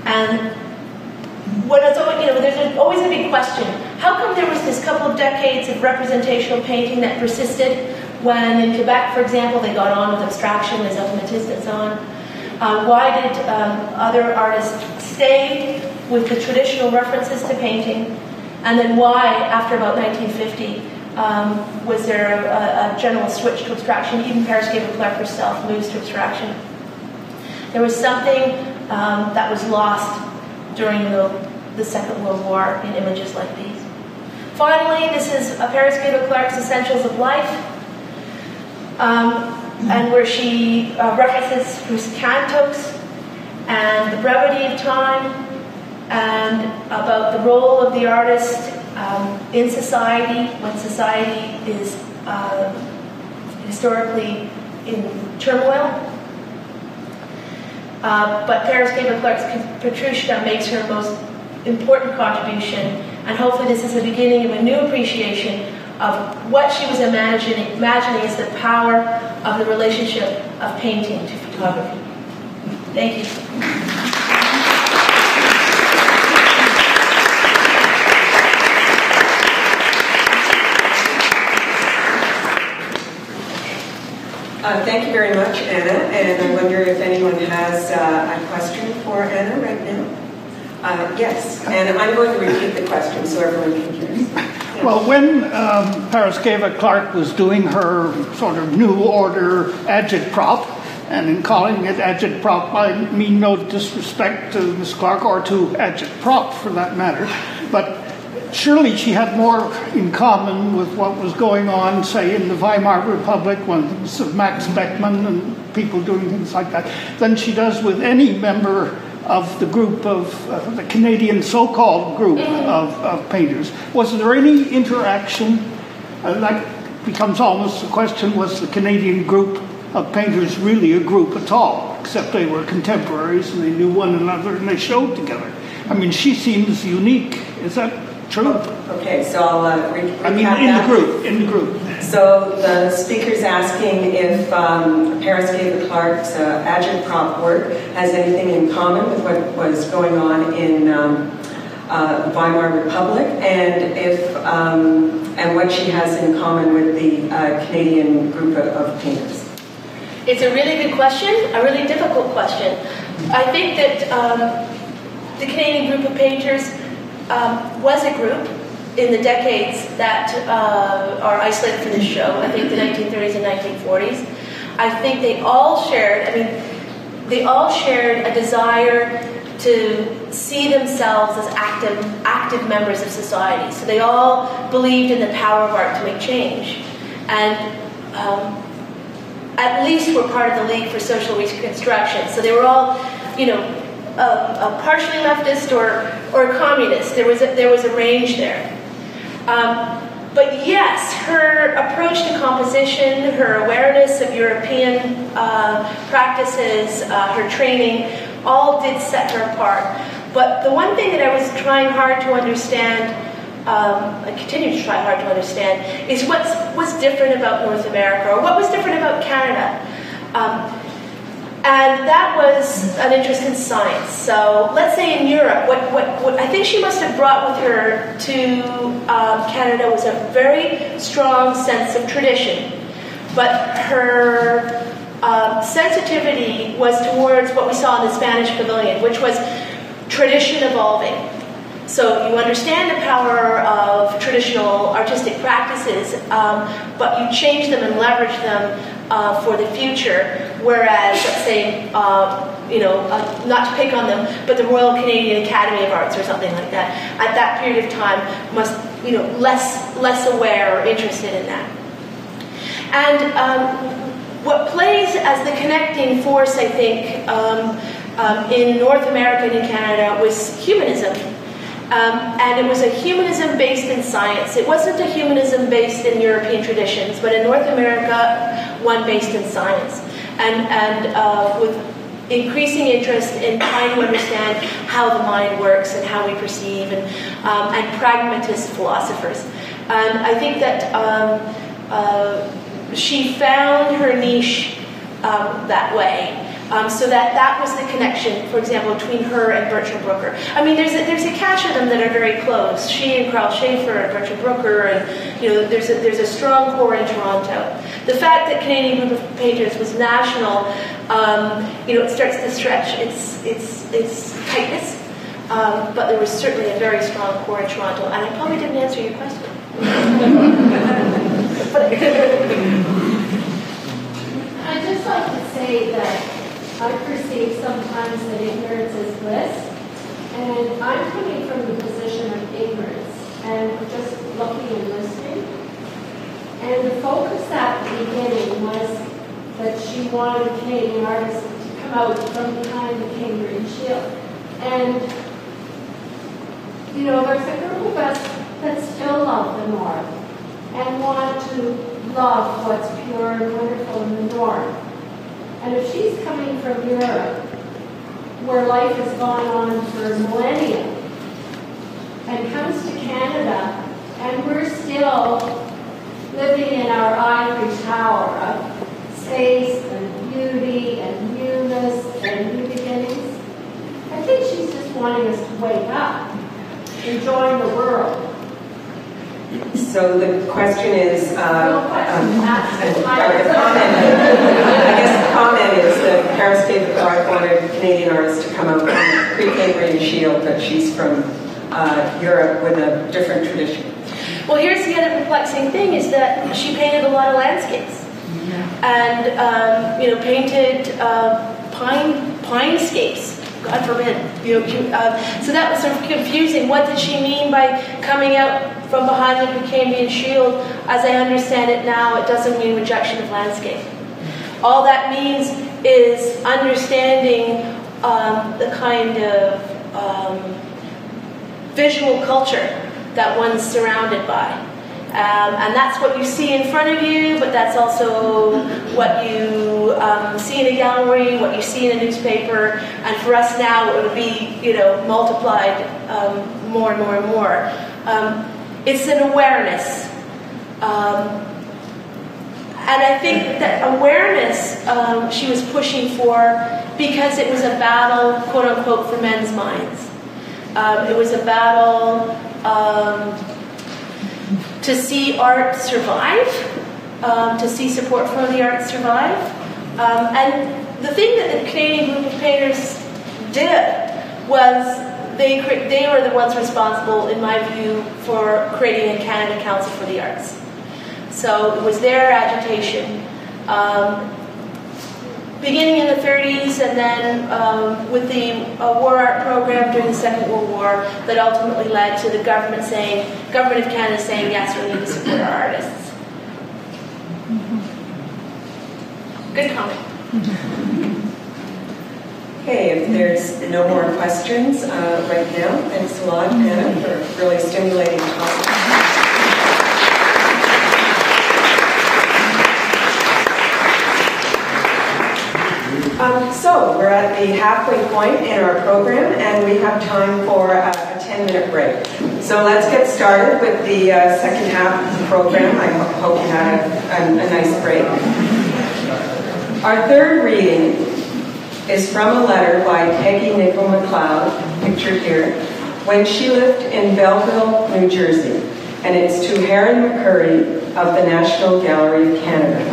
And when it's always, there's always a big question. How come there was this couple of decades of representational painting that persisted when in Quebec, for example, they got on with abstraction, les automatistes, and so on? Why did other artists stay with the traditional references to painting? And then why, after about 1950, was there a general switch to abstraction? Even Paraskeva Clark herself moves to abstraction. There was something that was lost during the Second World War in images like these. Finally, this is Paraskeva Clark's Essentials of Life, and where she references his cantos and the brevity of time, and about the role of the artist in society when society is historically in turmoil. But Paraskeva Clark's Petrushka makes her most important contribution, and hopefully this is the beginning of a new appreciation of what she was imagining as the power of the relationship of painting to photography. Thank you. Thank you very much, Anna. And I wonder if anyone has a question for Anna right now. Yes, and I'm going to repeat the question so everyone can hear. Yeah. Well, when Paraskeva Clark was doing her sort of new order agitprop, and in calling it agitprop, I mean no disrespect to Miss Clark or to agitprop for that matter, but surely she had more in common with what was going on, say, in the Weimar Republic, when it was Max Beckmann and people doing things like that, than she does with any member of the group of the Canadian so-called group of painters. Was there any interaction? That becomes almost the question, was the Canadian group of painters really a group at all, except they were contemporaries and they knew one another and they showed together? I mean, she seems unique. Is that true? Okay, so I'll recap in the group. So the speaker's asking if Paraskeva Clark's agitprop work has anything in common with what was going on in Weimar Republic, and if and what she has in common with the Canadian group of painters. It's a really good question, a really difficult question. I think that the Canadian group of painters was a group in the decades that are isolated for this show. I think the 1930s and 1940s. I think they all shared, they all shared a desire to see themselves as active members of society. So they all believed in the power of art to make change. And at least were part of the League for Social Reconstruction. So they were all, partially leftist or communist. There was a range there. But yes, her approach to composition, her awareness of European practices, her training, all did set her apart. But the one thing that I was trying hard to understand, I continue to try hard to understand, is what was different about North America, or what was different about Canada. And that was an interest in science. So let's say in Europe, what I think she must have brought with her to Canada was a very strong sense of tradition. But her sensitivity was towards what we saw in the Spanish Pavilion, which was tradition evolving. So you understand the power of traditional artistic practices, but you change them and leverage them for the future. Whereas, let's say, not to pick on them, but the Royal Canadian Academy of Arts or something like that, at that period of time, must, less aware or interested in that. And what plays as the connecting force, I think, in North America and in Canada was humanism. And it was a humanism based in science. It wasn't a humanism based in European traditions, but in North America, one based in science. And with increasing interest in trying to understand how the mind works and how we perceive, and pragmatist philosophers. And I think that she found her niche that way. So that was the connection, for example, between her and Bertram Brooker. There's a catch of them that are very close. She and Carl Schaefer and Bertram Brooker, and there's a strong core in Toronto. The fact that Canadian Group of Painters was national, it starts to stretch its tightness. But there was certainly a very strong core in Toronto, and I probably didn't answer your question. I'd just like to say that I perceive sometimes that ignorance is bliss, and I'm coming from the position of ignorance and just looking and listening. And the focus at the beginning was that she wanted Canadian artists to come out from behind the Cambrian shield. And, there's a group of us that still love the North and want to love what's pure and wonderful in the North. And if she's coming from Europe, where life has gone on for millennia, and comes to Canada, and we're still living in our ivory tower of space and beauty and newness and new beginnings, I think she's just wanting us to wake up, enjoy the world. So the question is, the comment is that Paraskeva Clark wanted a Canadian artist to come out and pre-paint Shield, but she's from Europe with a different tradition. Well, here's the other perplexing thing, is that she painted a lot of landscapes. And, painted pinescapes, God forbid. So that was sort of confusing. What did she mean by coming out from behind the Canadian Shield? As I understand it now, it doesn't mean rejection of landscape. All that means is understanding the kind of visual culture that one's surrounded by. And that's what you see in front of you, but that's also what you see in a gallery, what you see in a newspaper, and for us now it would be, multiplied more and more and more. It's an awareness. And I think that awareness she was pushing for, because it was a battle, quote unquote, for men's minds. It was a battle to see art survive, to see support for the art survive. And the thing that the Canadian group of painters did was they were the ones responsible, in my view, for creating a Canada Council for the Arts. So it was their agitation, beginning in the 30s, and then with the war art program during the Second World War, that ultimately led to the government of Canada saying, yes, we need to support our artists. Good comment. Okay, if there's no more questions right now, thanks a lot, Anna, for a really stimulating talk. So we're at the halfway point in our program, and we have time for a 10-minute break. So let's get started with the second half of the program. I hope you had a nice break. Our third reading is from a letter by Peggy Nichol McLeod, pictured here, when she lived in Belleville, New Jersey, and it's to Heron McCurry of the National Gallery of Canada.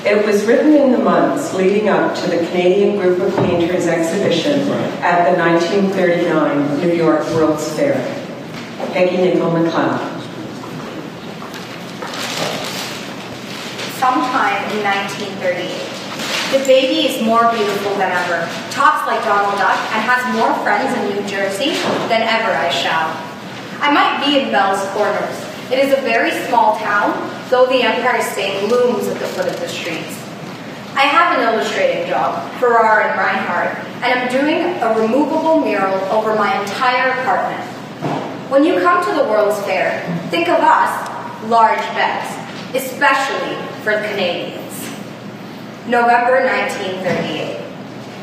It was written in the months leading up to the Canadian Group of Painters exhibition at the 1939 New York World's Fair. Peggy Nichol McLeod. Sometime in 1938, the baby is more beautiful than ever, talks like Donald Duck, and has more friends in New Jersey than ever I shall. I might be in Bell's Corners. It is a very small town, though the Empire State looms at the foot of the streets. I have an illustrating job, Farrar and Reinhardt, and I'm doing a removable mural over my entire apartment. When you come to the World's Fair, think of us, large bets, especially for the Canadians. November 1938.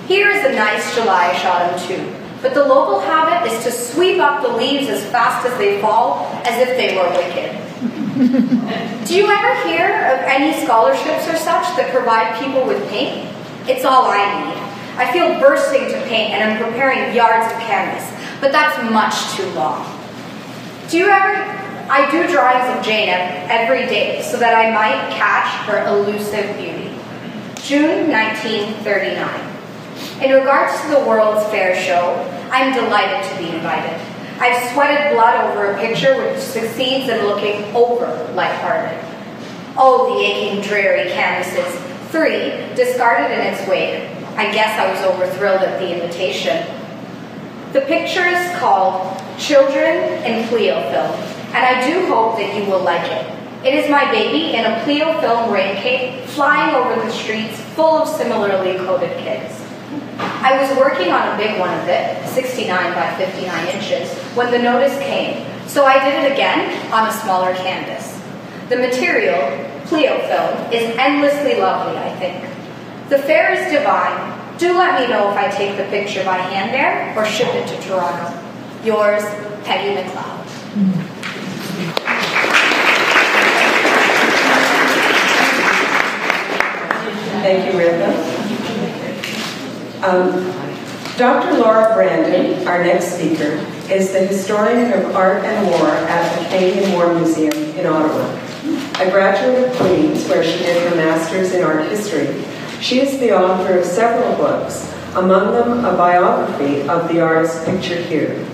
Here is a nice July shot of two, but the local habit is to sweep up the leaves as fast as they fall, as if they were wicked. Do you ever hear of any scholarships or such that provide people with paint? It's all I need. I feel bursting to paint, and I'm preparing yards of canvas, but that's much too long. I do drawings of Jane every day so that I might catch her elusive beauty. June 1939. In regards to the World's Fair show, I'm delighted to be invited. I've sweated blood over a picture which succeeds in looking over lighthearted. Oh, the aching, dreary canvases. 3 discarded in its wake. I guess I was overthrilled at the invitation. The picture is called Children in Pleo Film, and I do hope that you will like it. It is my baby in a Pleo Film rain cape flying over the streets full of similarly coated kids. I was working on a big one of it, 69 by 59 inches, when the notice came, so I did it again on a smaller canvas. The material, Pleo Film, is endlessly lovely, I think. The fair is divine. Do let me know if I take the picture by hand there or ship it to Toronto. Yours, Peggy McLeod. Thank you, Rita. Dr. Laura Brandon, our next speaker, is the historian of art and war at the Canadian War Museum in Ottawa. A graduate of Queen's, where she did her master's in art history, she is the author of several books, among them a biography of the artist pictured here,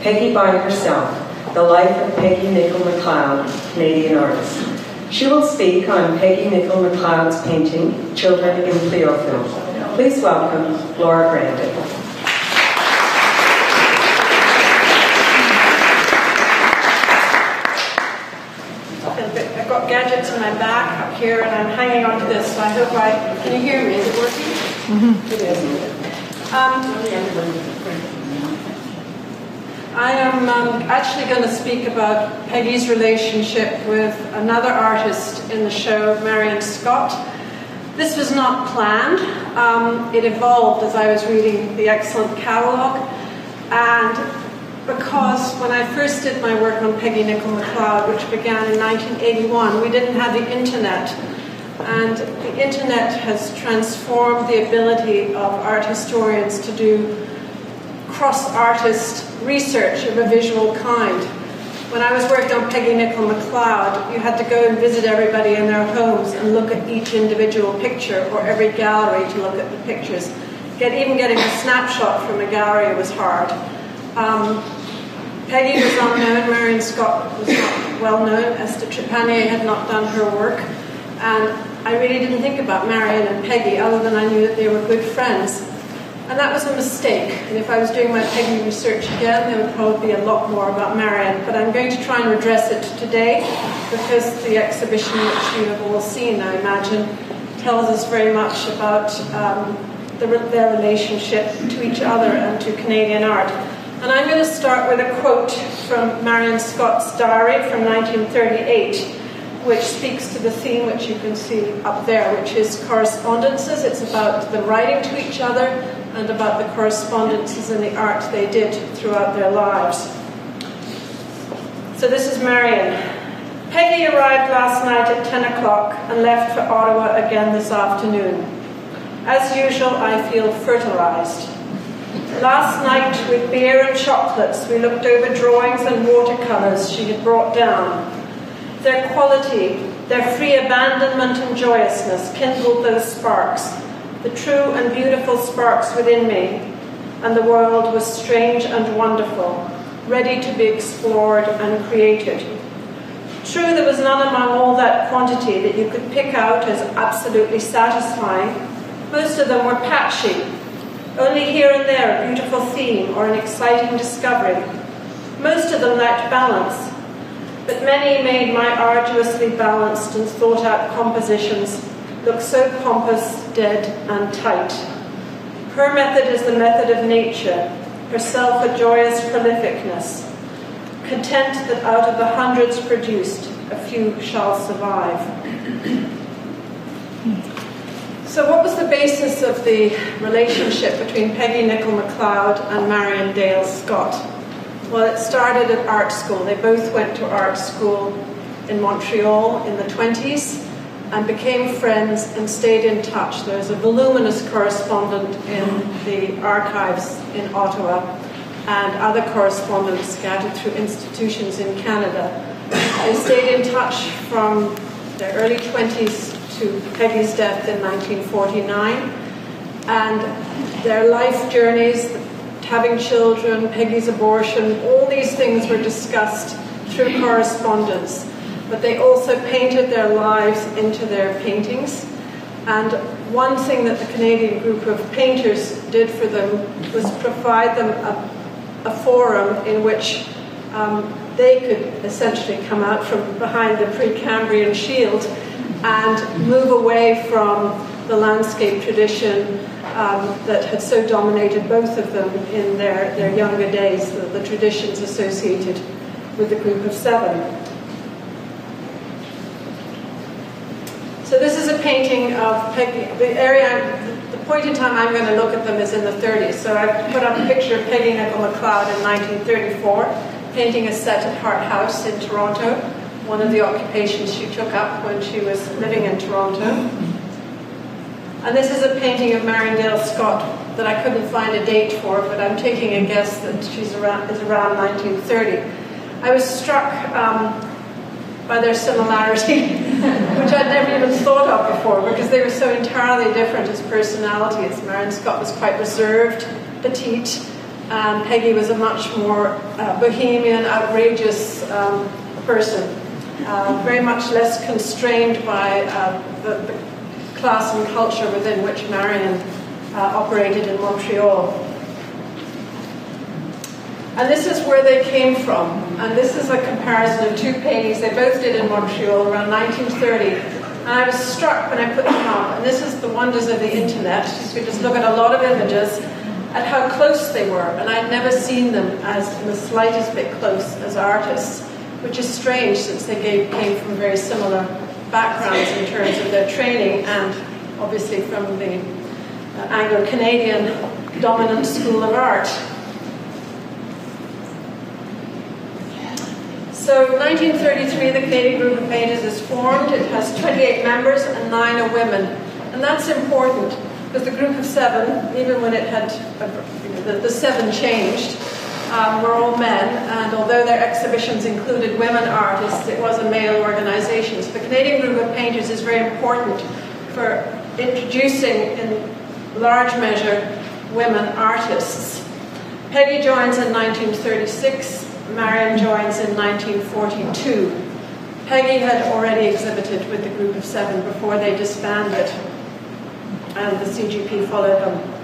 Peggy by Herself, The Life of Peggy Nichol McLeod, Canadian artist. She will speak on Peggy Nichol McLeod's painting, Children in Cleofil. Please welcome Laura Brandon. I've got gadgets in my back up here, and I'm hanging onto this, so I hope can you hear me? Is it working? Mm-hmm. It is. I am actually going to speak about Peggy's relationship with another artist in the show, Marion Scott. This was not planned. It evolved as I was reading the excellent catalogue, and because when I first did my work on Peggy Nichol McLeod, which began in 1981, we didn't have the internet. And the internet has transformed the ability of art historians to do cross-artist research of a visual kind. When I was working on Peggy Nichol McLeod, you had to go and visit everybody in their homes and look at each individual picture, or every gallery to look at the pictures. Even getting a snapshot from a gallery was hard. Peggy was unknown, Marion Scott was not well known, Esther Trepanier had not done her work, and I really didn't think about Marion and Peggy other than I knew that they were good friends. And that was a mistake, and if I was doing my Peggy research again, there would probably be a lot more about Marion, but I'm going to try and redress it today because the exhibition which you have all seen, I imagine, tells us very much about their relationship to each other and to Canadian art. And I'm going to start with a quote from Marion Scott's diary from 1938, which speaks to the theme which you can see up there, which is correspondences. It's about them writing to each other and about the correspondences and the art they did throughout their lives. So this is Marion. Peggy arrived last night at 10 o'clock and left for Ottawa again this afternoon. As usual, I feel fertilized. Last night, with beer and chocolates, we looked over drawings and watercolors she had brought down. Their quality, their free abandonment and joyousness kindled those sparks, the true and beautiful sparks within me, and the world was strange and wonderful, ready to be explored and created. True, there was none among all that quantity that you could pick out as absolutely satisfying. Most of them were patchy, only here and there a beautiful theme or an exciting discovery. Most of them lacked balance, but many made my arduously balanced and thought-out compositions look so pompous, dead, and tight. Her method is the method of nature, herself a joyous prolificness, content that out of the hundreds produced, a few shall survive. So what was the basis of the relationship between Peggy Nichol McLeod and Marion Dale Scott? Well, it started at art school. They both went to art school in Montreal in the 20s and became friends and stayed in touch. There's a voluminous correspondence in the archives in Ottawa and other correspondence scattered through institutions in Canada. They stayed in touch from their early 20s to Peggy's death in 1949, and their life journeys, having children, Peggy's abortion, all these things were discussed through correspondence. But they also painted their lives into their paintings. And one thing that the Canadian group of painters did for them was provide them a forum in which they could essentially come out from behind the Precambrian shield and move away from the landscape tradition that had so dominated both of them in their younger days, the traditions associated with the group of seven. So this is a painting of Peggy. The point in time I'm going to look at them is in the 30s. So I put up a picture of Peggy Nichol McLeod in 1934, painting a set at Hart House in Toronto, one of the occupations she took up when she was living in Toronto. And this is a painting of Marion Dale Scott that I couldn't find a date for, but I'm taking a guess that is around 1930. I was struck by their similarity, which I'd never even thought of before, because they were so entirely different as personalities. Marion Scott was quite reserved, petite, and Peggy was a much more bohemian, outrageous person, very much less constrained by the class and culture within which Marion operated in Montreal. And this is where they came from. And this is a comparison of two paintings they both did in Montreal around 1930. And I was struck when I put them up. And this is the wonders of the internet. You just look at a lot of images at how close they were. And I'd never seen them as in the slightest bit close as artists, which is strange since they came from very similar backgrounds in terms of their training and obviously from the Anglo-Canadian dominant school of art. So 1933, the Canadian Group of Painters is formed. It has 28 members and 9 are women. And that's important because the group of 7, even when it had, the 7 changed, were all men, and although their exhibitions included women artists, it was a male organization. So the Canadian Group of Painters is very important for introducing, in large measure, women artists. Peggy joins in 1936, Marion joins in 1942. Peggy had already exhibited with the group of 7 before they disbanded, and the CGP followed them.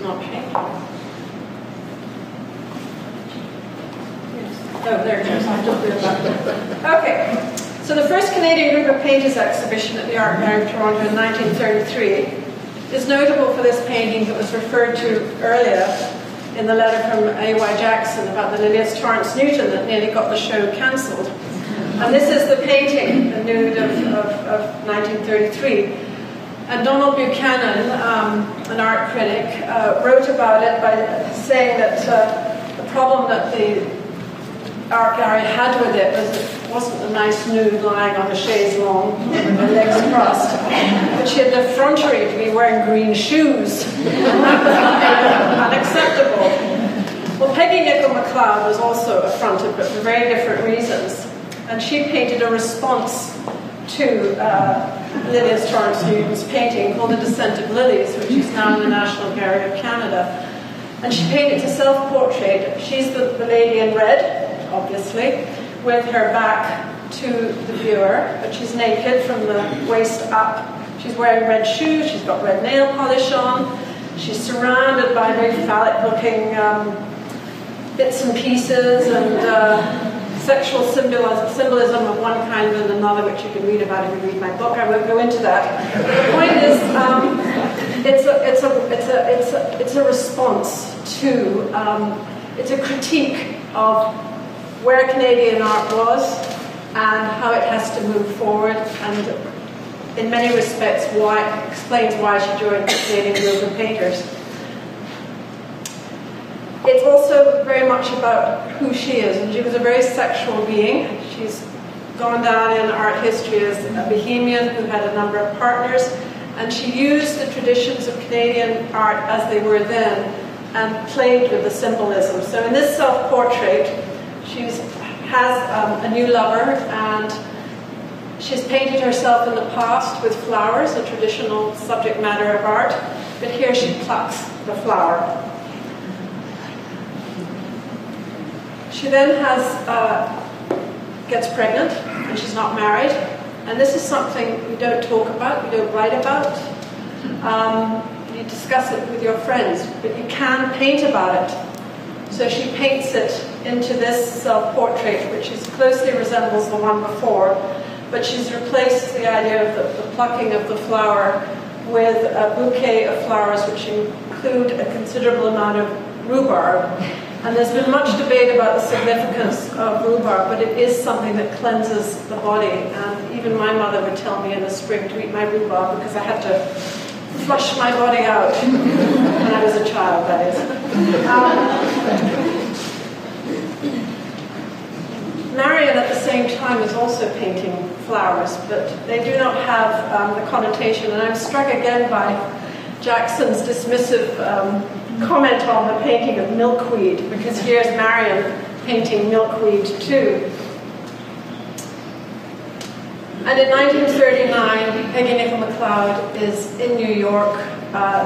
Not changed. Yes. Oh, there it goes. I'll just do it back there. Okay. So the first Canadian Group of Painters exhibition at the Art Gallery of Toronto in 1933 is notable for this painting that was referred to earlier in the letter from A.Y. Jackson about the Lilias Torrance Newton that nearly got the show cancelled. And this is the painting, the nude of 1933. And Donald Buchanan, an art critic, wrote about it by saying that the problem that the art gallery had with it was it wasn't a nice nude lying on a chaise longue with her legs crossed, but she had the effrontery to be wearing green shoes. Unacceptable. Well, Peggy Nichol McLeod was also affronted, but for very different reasons. And she painted a response to Lilias Torrance Newton's painting called The Descent of Lilies, which is now in the National Gallery of Canada. And she painted a self-portrait. She's the lady in red, obviously, with her back to the viewer, but she's naked from the waist up. She's wearing red shoes, she's got red nail polish on, she's surrounded by very phallic-looking bits and pieces and sexual symbolism of one kind and another, which you can read about if you read my book. I won't go into that. The point is, it's a response to, it's a critique of where Canadian art was and how it has to move forward, and in many respects explains why she joined the Canadian Group of Painters. It's also very much about who she is, and she was a very sexual being. She's gone down in art history as a bohemian who had a number of partners, and she used the traditions of Canadian art as they were then and played with the symbolism. So in this self-portrait, she has a new lover, and she's painted herself in the past with flowers, a traditional subject matter of art, but here she plucks the flower. She then gets pregnant, and she's not married. And this is something we don't talk about, we don't write about. You discuss it with your friends, but you can paint about it. So she paints it into this self-portrait, which closely resembles the one before, but she's replaced the idea of the plucking of the flower with a bouquet of flowers which include a considerable amount of rhubarb. And there's been much debate about the significance of rhubarb, but it is something that cleanses the body. And even my mother would tell me in the spring to eat my rhubarb because I had to flush my body out when I was a child, that is. Marion, at the same time, is also painting flowers, but they do not have the connotation. And I'm struck again by Jackson's dismissive comment on the painting of milkweed, because here's Marion painting milkweed too. And in 1939, Peggy Nichol McLeod is in New York,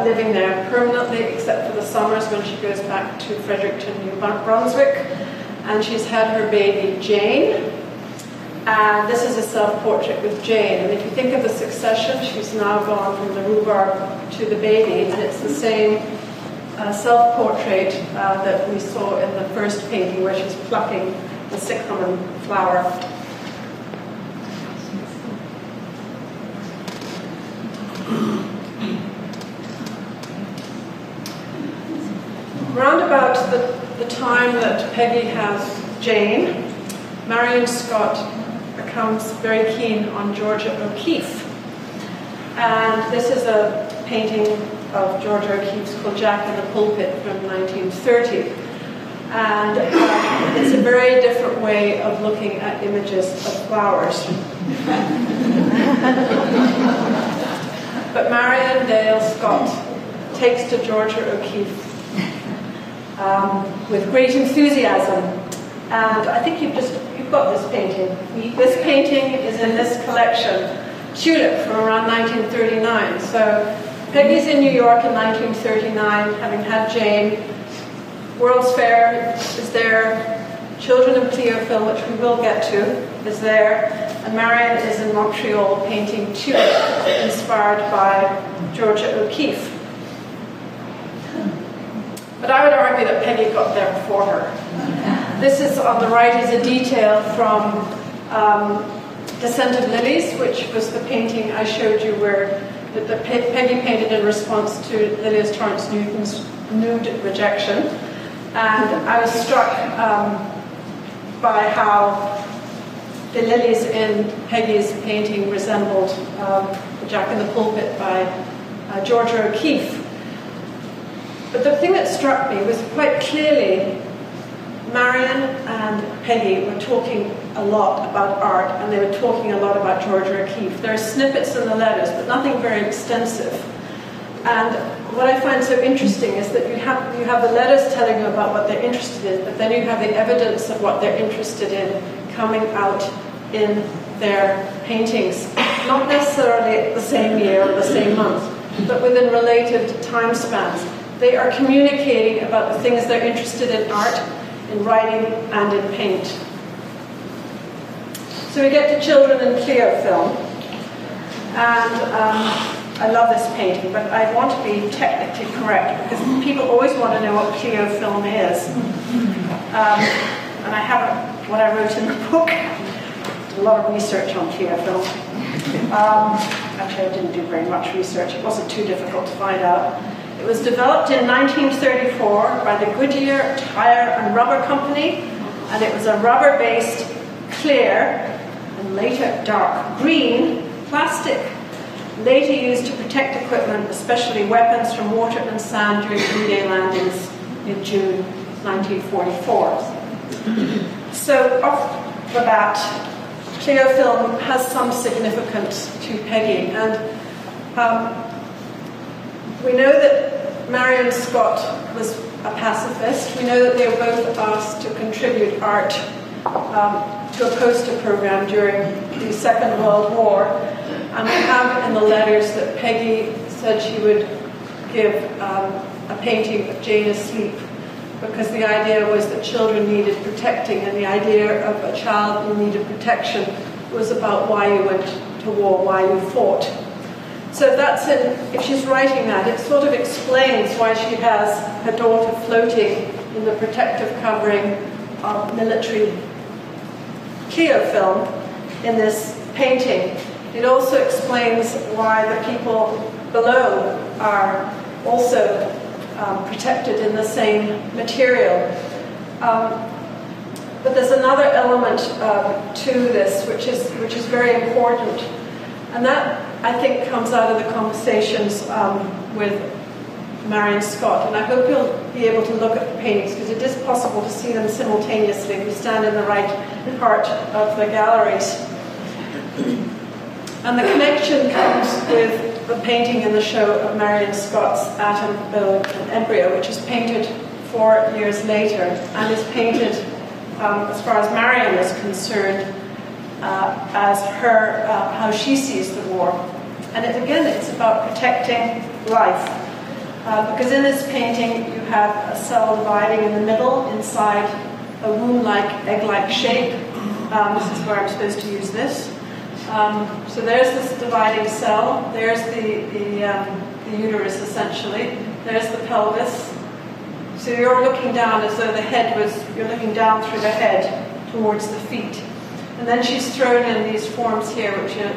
living there permanently, except for the summers when she goes back to Fredericton, New Brunswick. And she's had her baby, Jane. And this is a self-portrait with Jane. And if you think of the succession, she's now gone from the rhubarb to the baby, and it's the same self-portrait that we saw in the first painting where she's plucking the cyclamen flower. Round about the time that Peggy has Jane, Marion Scott becomes very keen on Georgia O'Keeffe. And this is a painting of Georgia O'Keeffe's called Jack in the Pulpit from 1930. And it's a very different way of looking at images of flowers. But Marion Dale Scott takes to Georgia O'Keeffe with great enthusiasm. And I think you've got this painting. This painting is in this collection, Tulip, from around 1939. So Peggy's in New York in 1939, having had Jane. World's Fair is there. Children in Pleophile, which we will get to, is there. And Marion is in Montreal painting Tulip, inspired by Georgia O'Keeffe. But I would argue that Peggy got there before her. This is on the right is a detail from Descent of Lilies, which was the painting I showed you where that Peggy painted in response to Lilias Torrance Newton's nude rejection. And I was struck by how the lilies in Peggy's painting resembled the Jack in the Pulpit by Georgia O'Keeffe. But the thing that struck me was quite clearly Marion and Peggy were talking a lot about art, and they were talking a lot about Georgia O'Keeffe. There are snippets in the letters, but nothing very extensive. And what I find so interesting is that you have the letters telling you about what they're interested in, but then you have the evidence of what they're interested in coming out in their paintings. Not necessarily the same year or the same month, but within related time spans. They are communicating about the things they're interested in art, in writing, and in paint. So we get to Children in Clear film. And I love this painting, but I want to be technically correct because people always want to know what Clio film is. And I have what I wrote in the book. Did a lot of research on Clio film. Actually, I didn't do very much research. It wasn't too difficult to find out. It was developed in 1934 by the Goodyear Tire and Rubber Company, and it was a rubber-based clear and later dark green plastic, later used to protect equipment, especially weapons, from water and sand during D-Day landings in June 1944. So off the bat, Clio film has some significance to Peggy, and we know that Marion Scott was a pacifist. We know that they were both asked to contribute art to a poster program during the Second World War. And we have in the letters that Peggy said she would give a painting of Jane asleep, because the idea was that children needed protecting, and the idea of a child who needed protection was about why you went to war, why you fought. So if she's writing that, it sort of explains why she has her daughter floating in the protective covering of military Clio film in this painting. It also explains why the people below are also protected in the same material. But there's another element to this which is very important, and that I think comes out of the conversations with Marion Scott. And I hope you'll be able to look at the paintings, because it is possible to see them simultaneously if you stand in the right part of the galleries. And the connection comes with the painting in the show of Marion Scott's Atom, Bone and Embryo, which is painted 4 years later and is painted, as far as Marion is concerned, as her, how she sees the war. And again, it's about protecting life. Because in this painting, you have a cell dividing in the middle inside a womb-like, egg-like shape. This is where I'm supposed to use this. So there's this dividing cell. There's the uterus, essentially. There's the pelvis. So you're looking down as though the head was, you're looking down through the head towards the feet. And then she's thrown in these forms here, which are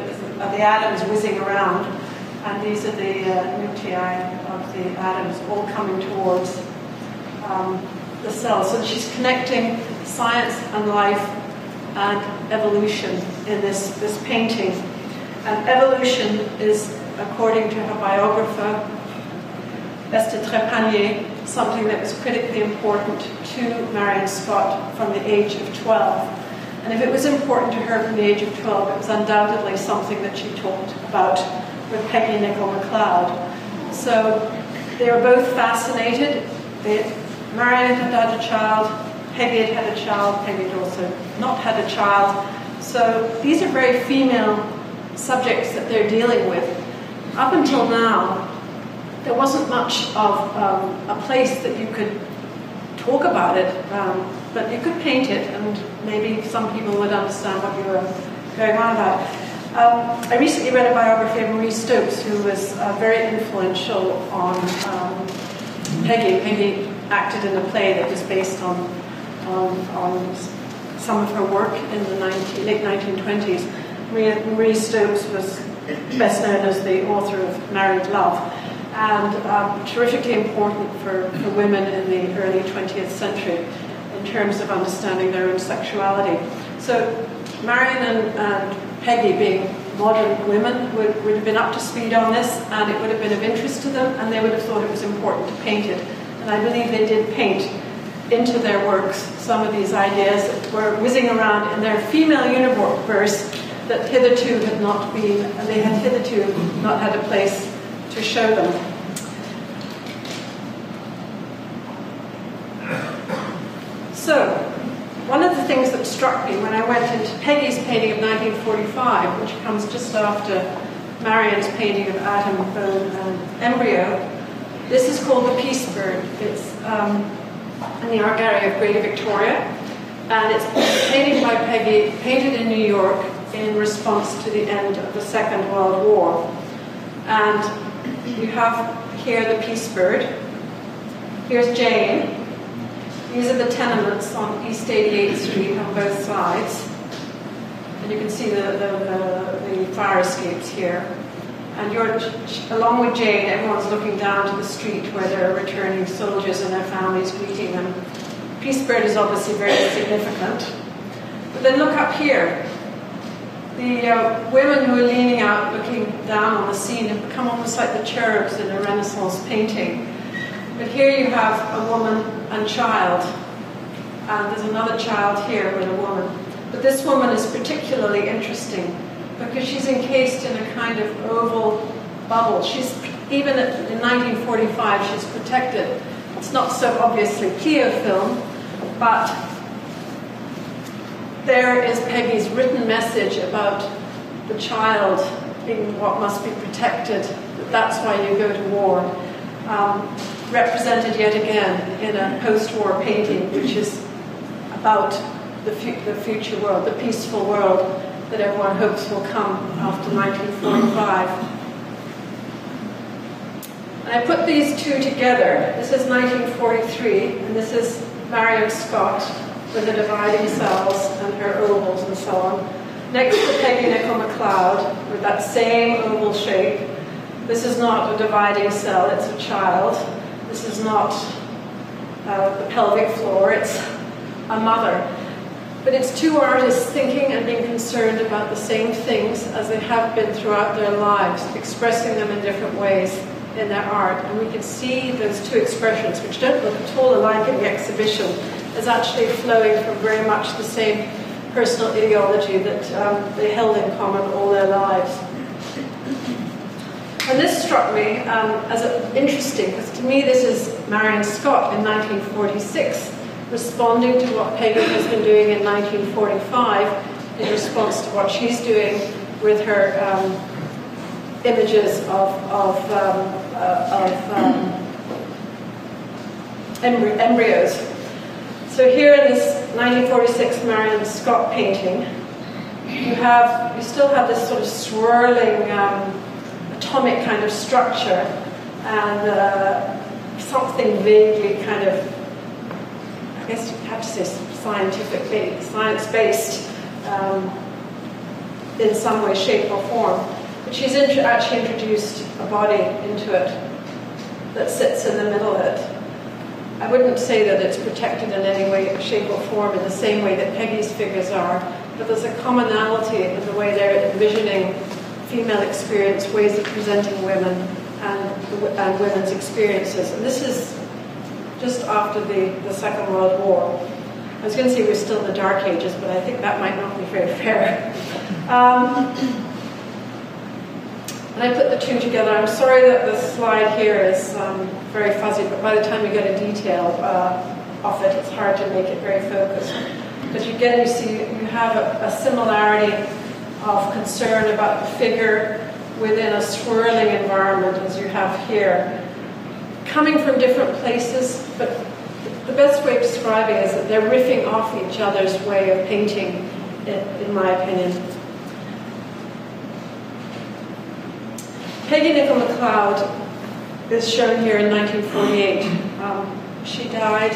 the atoms whizzing around. And these are the nuclei of the atoms all coming towards the cell. So she's connecting science and life and evolution in this painting. And evolution is, according to her biographer, Esther Trepanier, something that was critically important to Marion Scott from the age of 12. And if it was important to her from the age of 12, it was undoubtedly something that she talked about with Peggy Nichol McLeod. So they were both fascinated. Marion had had a child, Peggy had had a child, Peggy had also not had a child. So these are very female subjects that they're dealing with. Up until now, there wasn't much of a place that you could talk about it, but you could paint it, and maybe some people would understand what you were going on about. I recently read a biography of Marie Stopes, who was very influential on Peggy. Peggy acted in a play that was based on some of her work in the late 1920s. Marie Stopes was best known as the author of Married Love, and terrifically important for women in the early 20th century in terms of understanding their own sexuality. So Marion and Peggy, being modern women, would have been up to speed on this, and it would have been of interest to them, and they would have thought it was important to paint it. And I believe they did paint into their works some of these ideas that were whizzing around in their female universe that hitherto had not been, and they had hitherto not had a place to show them. So, one of the things that struck me when I went into Peggy's painting of 1945, which comes just after Marion's painting of Atom, Bone and Embryo, this is called the Peace Bird. It's in the Art Gallery of Greater Victoria, and it's painted by Peggy, painted in New York in response to the end of the Second World War. And you have here the Peace Bird. Here's Jane. These are the tenements on East 88th Street on both sides. And you can see the fire escapes here. And along with Jane, everyone's looking down to the street where there are returning soldiers and their families greeting them. Peace Bird is obviously very significant. But then look up here. The women who are leaning out, looking down on the scene, have become almost like the cherubs in a Renaissance painting. But here you have a woman and child, and there's another child here with a woman. But this woman is particularly interesting because she's encased in a kind of oval bubble. She's, even in 1945, she's protected. It's not so obviously clear film, but there is Peggy's written message about the child being what must be protected. That's why you go to war. Represented yet again in a post-war painting, which is about the future world, the peaceful world that everyone hopes will come after 1945. And I put these two together. This is 1943, and this is Marion Scott with the dividing cells and her ovals and so on. Next to Peggy Nichol McLeod with that same oval shape. This is not a dividing cell, it's a child. This is not the pelvic floor, it's a mother. But it's two artists thinking and being concerned about the same things as they have been throughout their lives, expressing them in different ways in their art. And we can see those two expressions, which don't look at all alike in the exhibition, as actually flowing from very much the same personal ideology that they held in common all their lives. And this struck me as interesting, because to me this is Marion Scott in 1946, responding to what Peggy has been doing in 1945 in response to what she's doing with her images of embryos. So here in this 1946 Marion Scott painting, you still have this sort of swirling atomic kind of structure and something vaguely kind of, I guess you have to say scientifically, science-based in some way, shape or form. But she's actually introduced a body into it that sits in the middle of it. I wouldn't say that it's protected in any way, shape or form in the same way that Peggy's figures are, but there's a commonality in the way they're envisioning female experience, ways of presenting women and women's experiences. And this is just after the Second World War. I was going to say we're still in the Dark Ages, but I think that might not be very fair. And I put the two together. I'm sorry that the slide here is very fuzzy, but by the time you get a detail of it, it's hard to make it very focused. But again, you see you have a similarity of concern about the figure within a swirling environment as you have here, coming from different places, but the best way of describing it is that they're riffing off each other's way of painting, in my opinion. Peggy Nichol McLeod is shown here in 1948. She died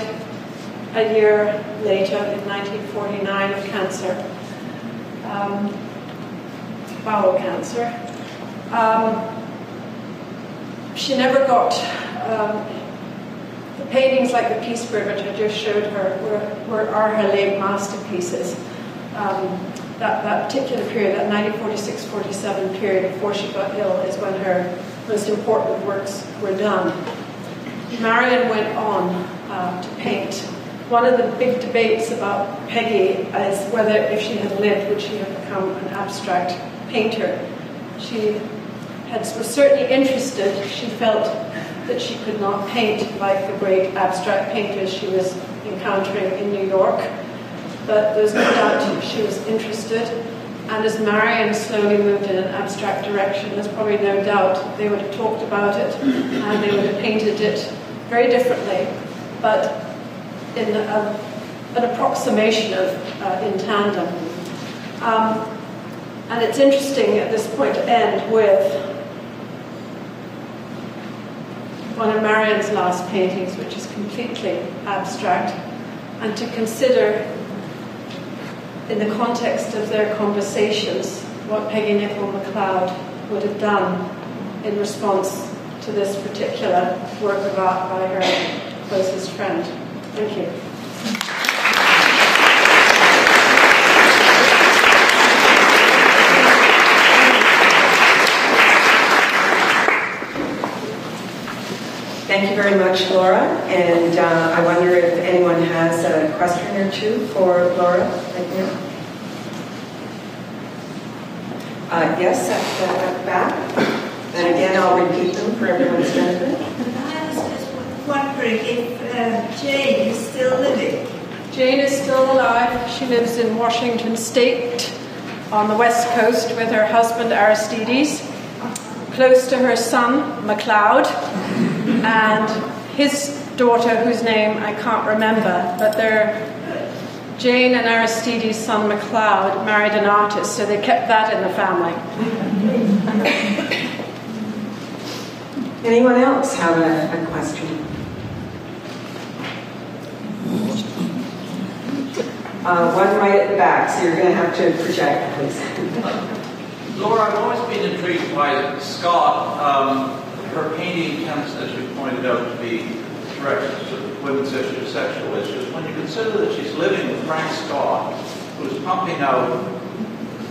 a year later in 1949 of cancer, bowel cancer. She never got the paintings like the Peace Bird, which I just showed her, are her late masterpieces. That particular period, that 1946-47 period before she got ill, is when her most important works were done. Marion went on to paint. One of the big debates about Peggy is whether, if she had lived, would she have become an abstract painter. She was certainly interested. She felt that she could not paint like the great abstract painters she was encountering in New York. But there's no doubt she was interested. And as Marion slowly moved in an abstract direction, there's probably no doubt they would have talked about it and they would have painted it very differently, but in an approximation of in tandem. And it's interesting at this point to end with one of Marion's last paintings, which is completely abstract, and to consider in the context of their conversations what Peggy Nichol McLeod would have done in response to this particular work of art by her closest friend. Thank you. Thank you very much, Laura. And I wonder if anyone has a question or two for Laura right now. Yes, at the back. And again, I'll repeat them for everyone's benefit. I was just wondering if Jane is still living. Jane is still alive. She lives in Washington State on the West Coast with her husband Aristides, close to her son McLeod, and his daughter, whose name I can't remember, but Jane and Aristides' son McLeod married an artist, so they kept that in the family. Anyone else have a question? One right at the back, so you're going to have to project, please. Laura, I've always been intrigued by Scott. Her painting tends, as you pointed out, to be directed to women's issues, sexual issues. When you consider that she's living with Frank Scott, who's pumping out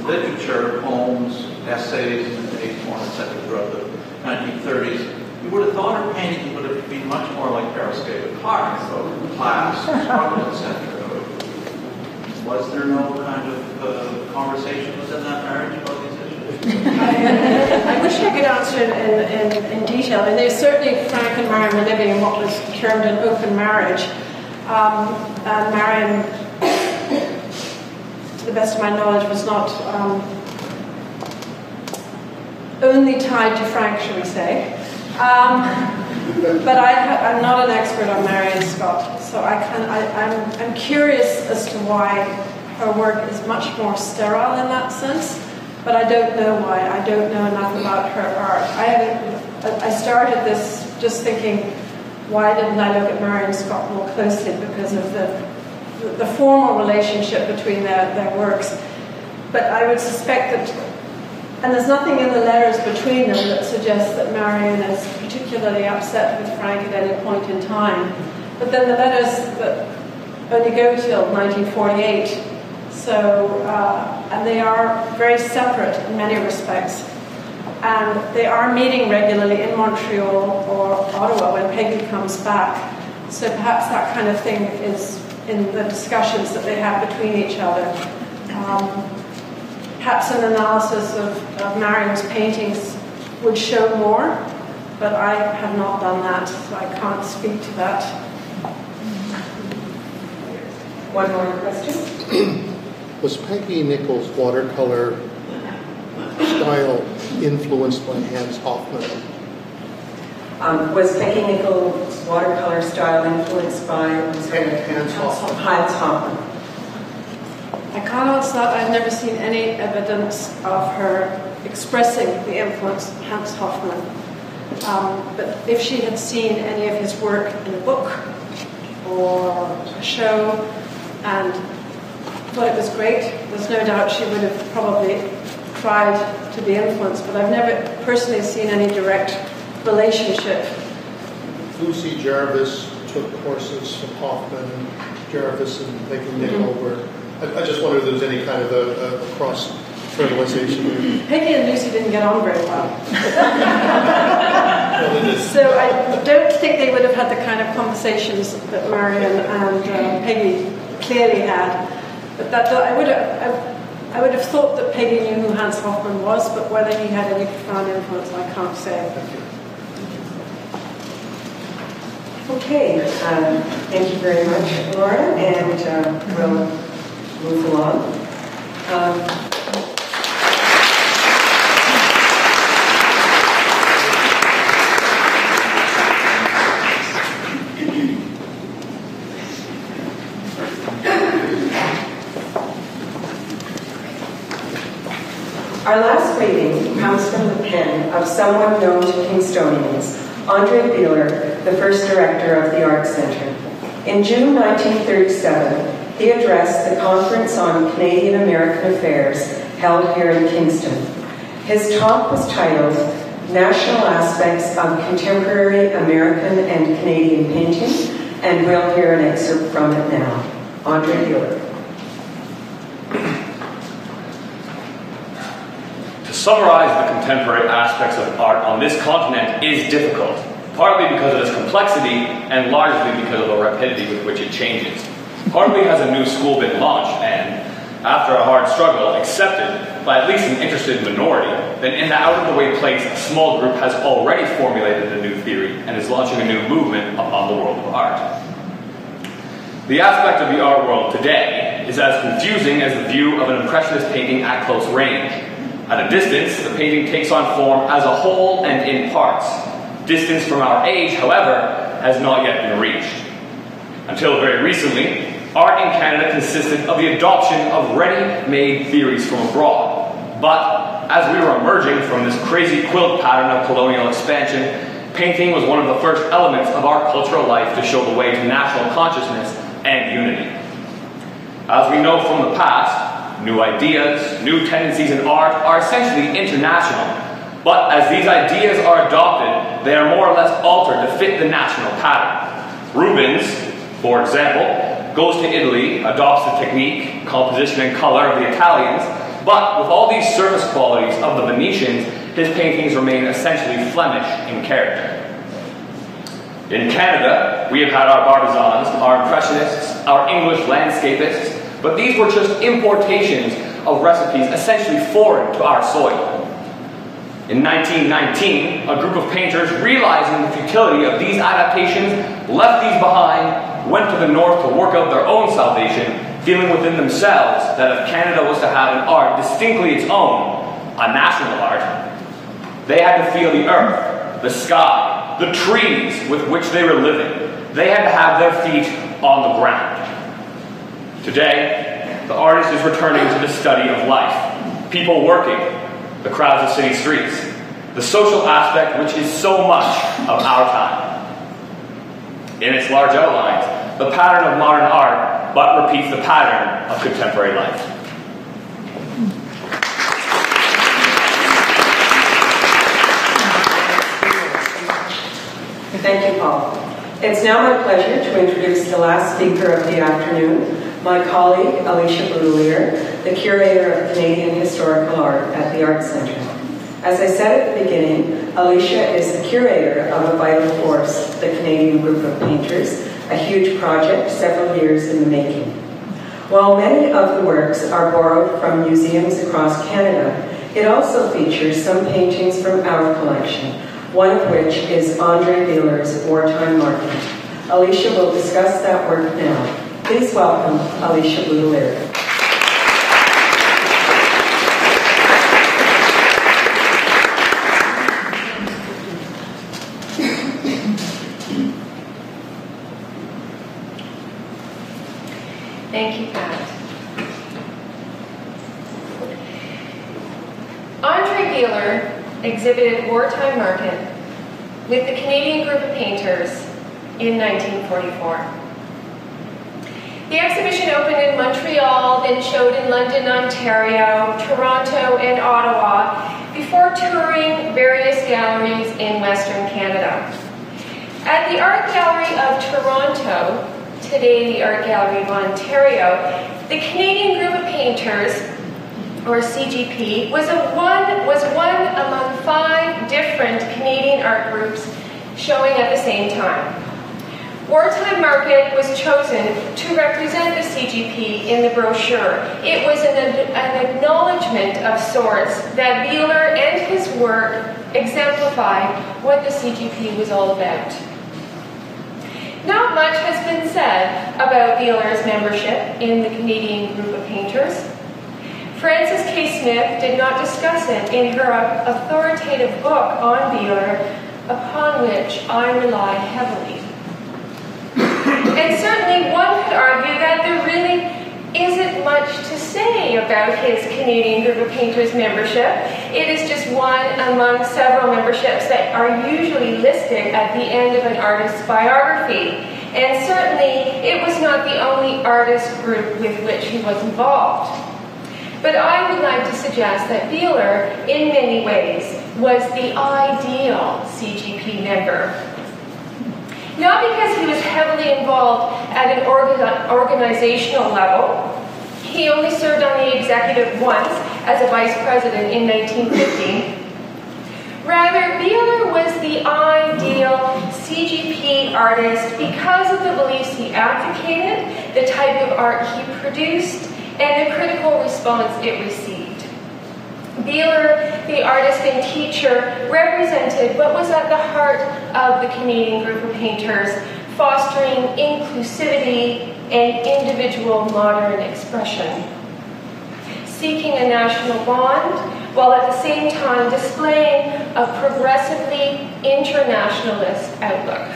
literature, poems, essays, and acorn, etc. throughout the 1930s, you would have thought her painting would have been much more like Paraskeva Clark, about class, struggle, etc. Was there no kind of conversation within that marriage about these issues? I I wish I could answer it in detail. I mean, they certainly, Frank and Marion were living in what was termed an open marriage. And Marion, to the best of my knowledge, was not only tied to Frank, shall we say. But I'm not an expert on Marion Scott, so I'm curious as to why her work is much more sterile in that sense. But I don't know why. I don't know enough about her art. I started this just thinking, why didn't I look at Marion Scott more closely? Because of the formal relationship between their works. But I would suspect that, and there's nothing in the letters between them that suggests that Marion is particularly upset with Frank at any point in time. But then the letters that only go till 1948. So, and they are very separate in many respects. And they are meeting regularly in Montreal or Ottawa when Peggy comes back. So perhaps that kind of thing is in the discussions that they have between each other. Perhaps an analysis of Marion's paintings would show more, but I have not done that, so I can't speak to that. One more question. Was Peggy Nichol's watercolor style influenced by Hans Hofmann? Was Peggy Nichol's watercolor style influenced by Hans Hofmann? Hans Hofmann. I can't answer that. I've never seen any evidence of her expressing the influence of Hans Hofmann. But if she had seen any of his work in a book or a show and thought it was great, there's no doubt she would have probably tried to be influenced, but I've never personally seen any direct relationship. Lucy Jarvis took courses from Hoffman, Jarvis, and Peggy Nichol were. I just wondered if there was any kind of a cross-fertilization. Peggy and Lucy didn't get on very well. So I don't think they would have had the kind of conversations that Marion and Peggy clearly had. But that I would have thought that Peggy knew who Hans Hofmann was, but whether he had any profound influence, I can't say. Okay, thank you very much, Laura, and we'll move along. Our last reading comes from the pen of someone known to Kingstonians, Andre Bieler, the first director of the Art Centre. In June 1937, he addressed the Conference on Canadian-American Affairs held here in Kingston. His talk was titled National Aspects of Contemporary American and Canadian Painting, and we'll hear an excerpt from it now. Andre Bieler. To summarize the contemporary aspects of art on this continent is difficult, partly because of its complexity and largely because of the rapidity with which it changes. Hardly has a new school been launched and, after a hard struggle, accepted by at least an interested minority, then in the out-of-the-way place, a small group has already formulated a new theory and is launching a new movement upon the world of art. The aspect of the art world today is as confusing as the view of an impressionist painting at close range. At a distance, the painting takes on form as a whole and in parts. Distance from our age, however, has not yet been reached. Until very recently, art in Canada consisted of the adoption of ready-made theories from abroad. But as we were emerging from this crazy quilt pattern of colonial expansion, painting was one of the first elements of our cultural life to show the way to national consciousness and unity. As we know from the past, new ideas, new tendencies in art are essentially international. But as these ideas are adopted, they are more or less altered to fit the national pattern. Rubens, for example, goes to Italy, adopts the technique, composition, and color of the Italians, but with all these surface qualities of the Venetians, his paintings remain essentially Flemish in character. In Canada, we have had our Barbizons, our Impressionists, our English landscapists, but these were just importations of recipes essentially foreign to our soil. In 1919, a group of painters, realizing the futility of these adaptations, left these behind, went to the north to work out their own salvation, feeling within themselves that if Canada was to have an art distinctly its own, a national art, they had to feel the earth, the sky, the trees with which they were living. They had to have their feet on the ground. Today, the artist is returning to the study of life, people working, the crowds of city streets, the social aspect which is so much of our time. In its large outlines, the pattern of modern art but repeats the pattern of contemporary life. Thank you, Paul. It's now my pleasure to introduce the last speaker of the afternoon, my colleague, Alicia Bieler, the Curator of Canadian Historical Art at the Art Centre. As I said at the beginning, Alicia is the curator of a vital force, the Canadian Group of Painters, a huge project several years in the making. While many of the works are borrowed from museums across Canada, it also features some paintings from our collection, one of which is Andre Bieler's Wartime Market. Alicia will discuss that work now. Please welcome Alicia Bieler. Thank you, Pat. Andre Bieler exhibited Wartime Market with the Canadian Group of Painters in 1944. The exhibition opened in Montreal, then showed in London, Ontario, Toronto, and Ottawa, before touring various galleries in Western Canada. At the Art Gallery of Toronto, today the Art Gallery of Ontario, the Canadian Group of Painters, or CGP, was one among 5 different Canadian art groups showing at the same time. Wartime Market was chosen to represent the CGP in the brochure. It was an acknowledgement of sorts that Bieler and his work exemplified what the CGP was all about. Not much has been said about Bieler's membership in the Canadian Group of Painters. Frances K. Smith did not discuss it in her authoritative book on Bieler, upon which I rely heavily. And certainly one could argue that there really isn't much to say about his Canadian Group of Painters membership. It is just one among several memberships that are usually listed at the end of an artist's biography. And certainly it was not the only artist group with which he was involved. But I would like to suggest that Bieler, in many ways, was the ideal CGP member. Not because he was heavily involved at an organizational level. He only served on the executive once as a vice president in 1950. Rather, Bieler was the ideal CGP artist because of the beliefs he advocated, the type of art he produced, and the critical response it received. Bieler, the artist and teacher, represented what was at the heart of the Canadian Group of Painters, fostering inclusivity and individual modern expression, seeking a national bond, while at the same time displaying a progressively internationalist outlook.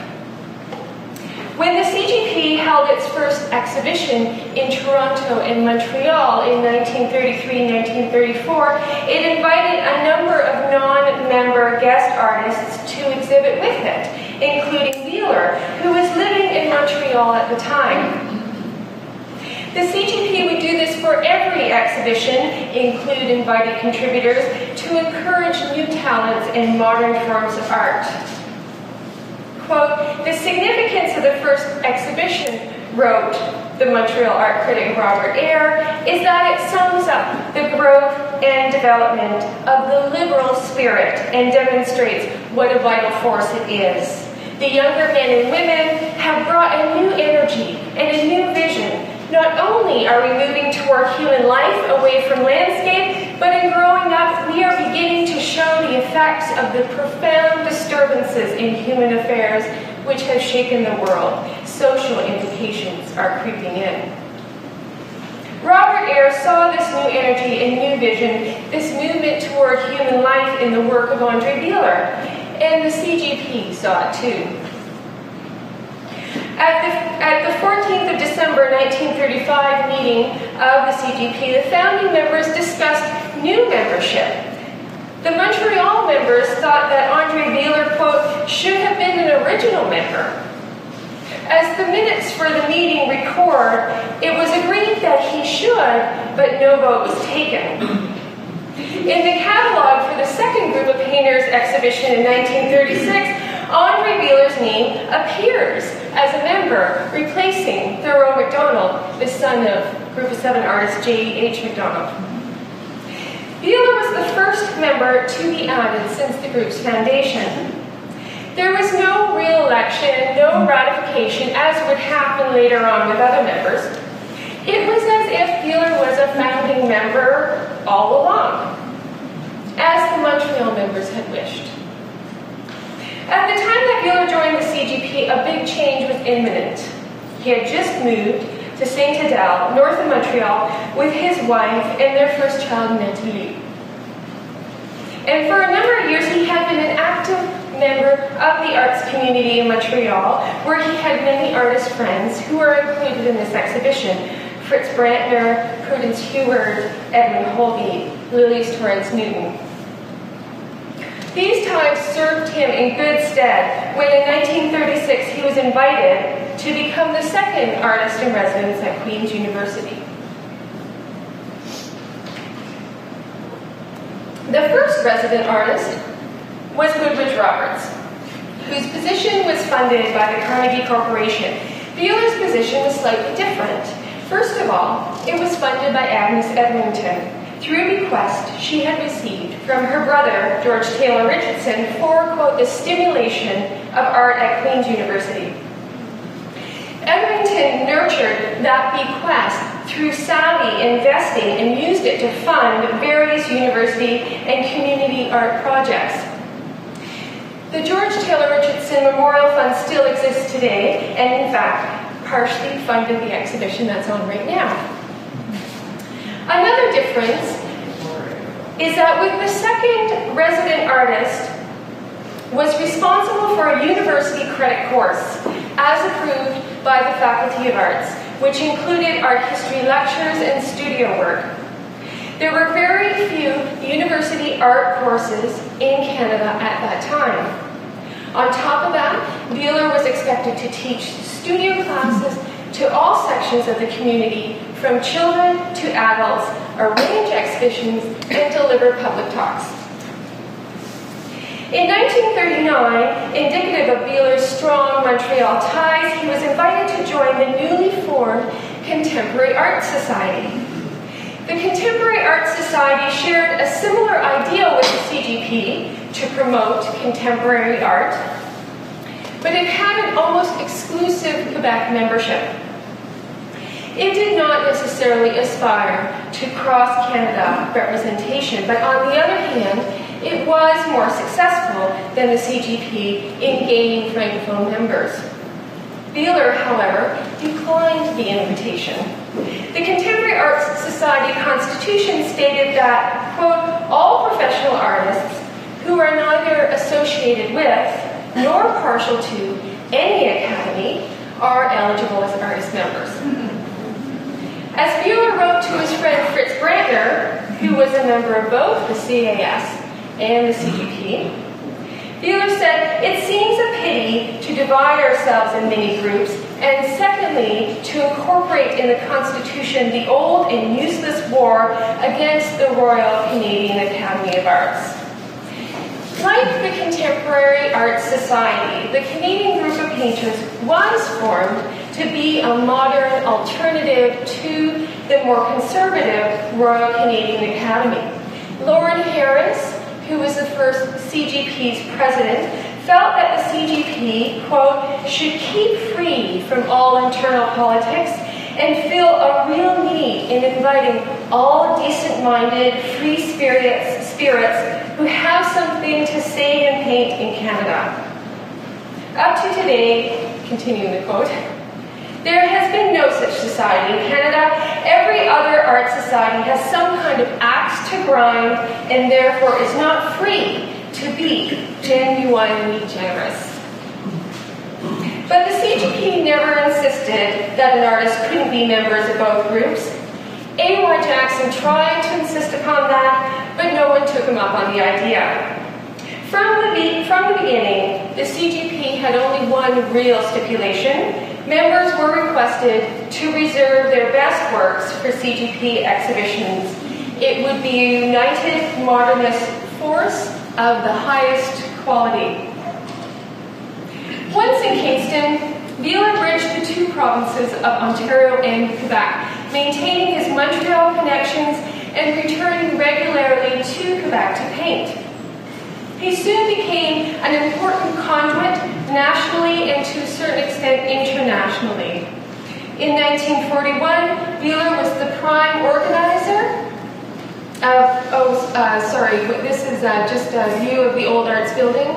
When the CGP held its first exhibition in Toronto and Montreal in 1933-1934, it invited a number of non-member guest artists to exhibit with it, including Bieler, who was living in Montreal at the time. The CGP would do this for every exhibition, include invited contributors, to encourage new talents and modern forms of art. Quote, "The significance of the first exhibition," wrote the Montreal art critic Robert Eyre, "is that it sums up the growth and development of the liberal spirit and demonstrates what a vital force it is. The younger men and women have brought a new energy and a new vision Not only are we moving toward human life away from landscape, but in growing up, we are beginning to show the effects of the profound disturbances in human affairs which have shaken the world. Social implications are creeping in. Robert Ayres saw this new energy and new vision, this movement toward human life in the work of Andre Bieler, and the CGP saw it too. At the 14th of December 1935 meeting of the CGP, the founding members discussed new membership. The Montreal members thought that Andre Bieler, quote, should have been an original member. As the minutes for the meeting record, it was agreed that he should, but no vote was taken. In the catalog for the second group of painters exhibition in 1936, Andre Bieler's name appears as a member, replacing Thoreau MacDonald, the son of Group of 7 artist J.H. MacDonald. Bieler was the first member to be added since the group's foundation. There was no re-election, no ratification, as would happen later on with other members. It was as if Bieler was a founding member all along, as the Montreal members had wished. At the time that Bieler joined the CGP, a big change was imminent. He had just moved to St. Adèle, north of Montreal, with his wife and their first child, Nathalie. And for a number of years, he had been an active member of the arts community in Montreal, where he had many artist friends who are included in this exhibition. Fritz Brantner, Prudence Heward, Edmund Holby, Lilies Torrance Newton. These times served him in good stead when in 1936 he was invited to become the second artist in residence at Queen's University. The first resident artist was Woodbridge Roberts, whose position was funded by the Carnegie Corporation. Bieler's position was slightly different. First of all, it was funded by Agnes Etherington, through a bequest she had received from her brother, George Taylor Richardson, for, quote, the stimulation of art at Queen's University. Etherington nurtured that bequest through savvy investing and used it to fund various university and community art projects. The George Taylor Richardson Memorial Fund still exists today, and in fact, partially funded the exhibition that's on right now. Another difference is that with the second resident artist was responsible for a university credit course as approved by the Faculty of Arts, which included art history lectures and studio work. There were very few university art courses in Canada at that time. On top of that, Bieler was expected to teach studio classes to all sections of the community, from children to adults, arrange exhibitions, and deliver public talks. In 1939, indicative of Bieler's strong Montreal ties, he was invited to join the newly formed Contemporary Art Society. The Contemporary Art Society shared a similar ideal with the CGP to promote contemporary art, but it had an almost exclusive Quebec membership. It did not necessarily aspire to cross-Canada representation, but on the other hand, it was more successful than the CGP in gaining francophone members. Bieler, however, declined the invitation. The Contemporary Arts Society Constitution stated that, quote, all professional artists who are neither associated with nor partial to any academy are eligible as artist members. As Bieler wrote to his friend Fritz Brantner, who was a member of both the CAS and the CGP, Bieler said, it seems a pity to divide ourselves in many groups, and secondly, to incorporate in the Constitution the old and useless war against the Royal Canadian Academy of Arts. Like the Contemporary Arts Society, the Canadian Group of Painters was formed to be a modern alternative to the more conservative Royal Canadian Academy. Lauren Harris, who was the first CGP's president, felt that the CGP, quote, should keep free from all internal politics and feel a real need in inviting all decent-minded, free spirits who have something to say and paint in Canada. Up to today, continuing the quote, there has been no such society in Canada. Every other art society has some kind of axe to grind and therefore is not free to be genuinely generous. But the CGP never insisted that an artist couldn't be members of both groups. A.Y. Jackson tried to insist upon that, but no one took him up on the idea. From the beginning, the CGP had only one real stipulation. Members were requested to reserve their best works for CGP exhibitions. It would be a united modernist force of the highest quality. Once in Kingston, Bieler bridged the two provinces of Ontario and Quebec, maintaining his Montreal connections and returning regularly to Quebec to paint. He soon became an important conduit nationally and to a certain extent internationally. In 1941, Bieler was the prime organizer this is just a view of the Old Arts Building,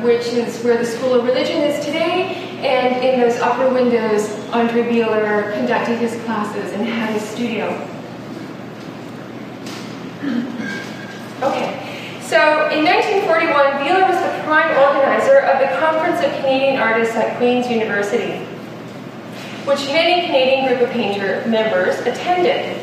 which is where the School of Religion is today, and in those upper windows, Andre Bieler conducted his classes and had his studio. Okay. So, in 1941, Bieler was the prime organizer of the Conference of Canadian Artists at Queen's University, which many Canadian group of painter members attended.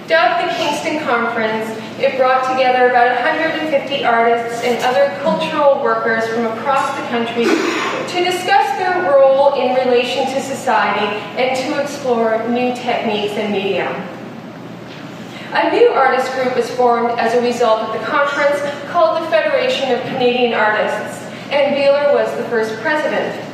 Dubbed the Kingston Conference, it brought together about 150 artists and other cultural workers from across the country to discuss their role in relation to society and to explore new techniques and media. A new artist group was formed as a result of the conference called the Federation of Canadian Artists, and Bieler was the first president.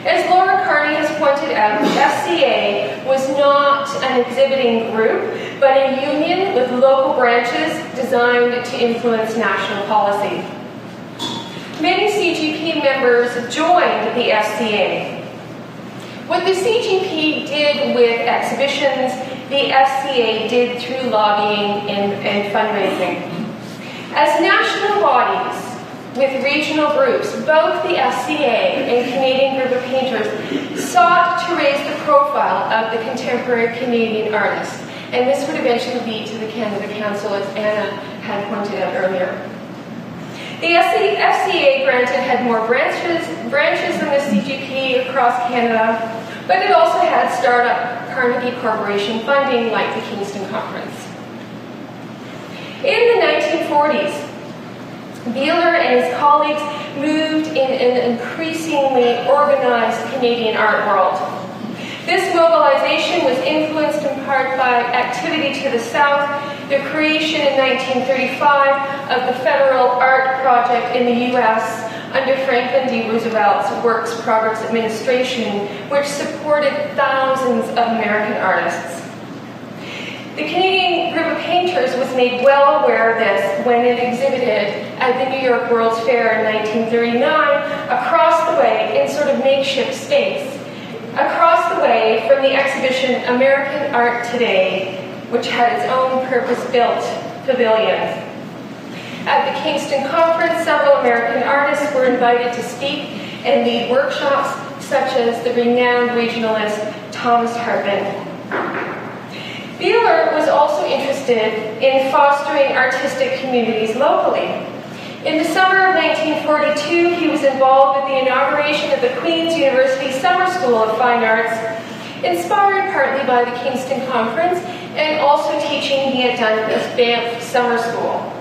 As Laura Carney has pointed out, the FCA was not an exhibiting group, but a union with local branches designed to influence national policy. Many CGP members joined the FCA. What the CGP did with exhibitions, the FCA did through lobbying and fundraising. As national bodies with regional groups, both the FCA and Canadian Group of Painters sought to raise the profile of the contemporary Canadian artist, and this would eventually lead to the Canada Council, as Anna had pointed out earlier. The FCA, granted, had more branches than the CGP across Canada, but it also had startup Carnegie Corporation funding like the Kingston Conference. In the 1940s, Bieler and his colleagues moved in an increasingly organized Canadian art world. This mobilization was influenced in part by activity to the south, the creation in 1935 of the Federal Art Project in the U.S. under Franklin D. Roosevelt's Works Progress Administration, which supported thousands of American artists. The Canadian Group of Painters was made well aware of this when it exhibited at the New York World's Fair in 1939 across the way in sort of makeshift space, across the way from the exhibition American Art Today, which had its own purpose-built pavilion. At the Kingston Conference, several American artists were invited to speak and lead workshops, such as the renowned regionalist Thomas Hartman. Bieler was also interested in fostering artistic communities locally. In the summer of 1942, he was involved with the inauguration of the Queen's University Summer School of Fine Arts, inspired partly by the Kingston Conference and also teaching he had done at this Banff Summer School.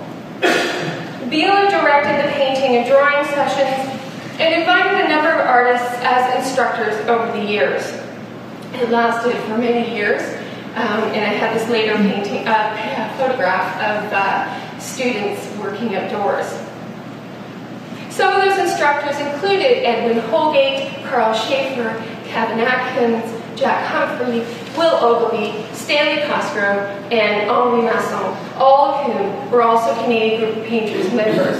Bieler directed the painting and drawing sessions and invited a number of artists as instructors over the years. It lasted for many years. And I have this later photograph of students working outdoors. Some of those instructors included Edwin Holgate, Carl Schaefer, Kevin Atkins, Jack Humphrey, Will Ogilvie, Stanley Cosgrove, and Henri Masson, all of whom were also Canadian Group of Painters members.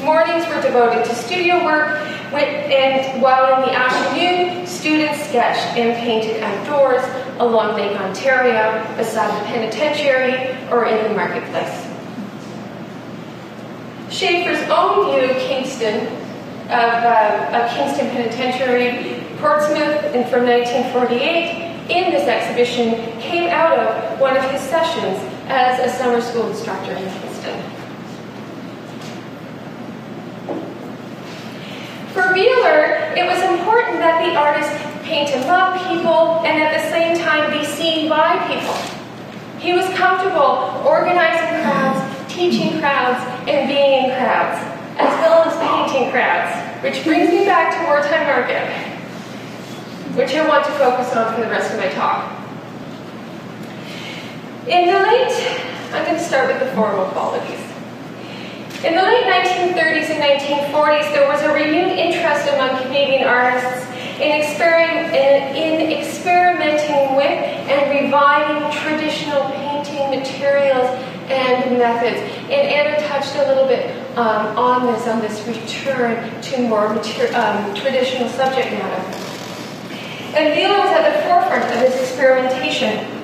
Mornings were devoted to studio work, and while in the afternoon, students sketched and painted outdoors along Lake Ontario, beside the penitentiary, or in the marketplace. Schaefer's own view of Kingston Penitentiary, Portsmouth, and from 1948, in this exhibition, came out of one of his sessions as a summer school instructor in Kingston. For Bieler, it was important that the artist paint and love people and at the same time be seen by people. He was comfortable organizing crowds, teaching crowds, and being in crowds, as well as painting crowds, which brings me back to Wartime Market, which I want to focus on for the rest of my talk. I'm going to start with the formal qualities. In the late 1930s and 1940s, there was a renewed interest among Canadian artists in experimenting with and reviving traditional painting materials and methods. And Anna touched a little bit on this return to more traditional subject matter. And Bieler was at the forefront of this experimentation.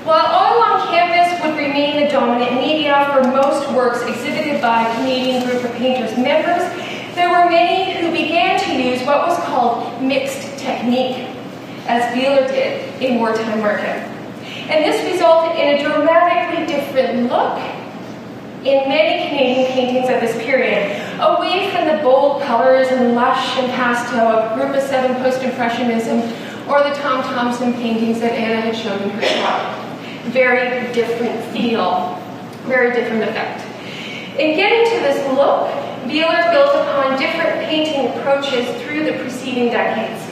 While oil on canvas would remain the dominant media for most works exhibited by a Canadian group of painters members, there were many who began to use what was called mixed technique, as Bieler did in Wartime Market. And this resulted in a dramatically different look in many Canadian paintings of this period, away from the bold colors and lush and pastel of Group of Seven Post-Impressionism or the Tom Thomson paintings that Anna had shown in her talk. Very different feel, very different effect. In getting to this look, Bieler built upon different painting approaches through the preceding decades.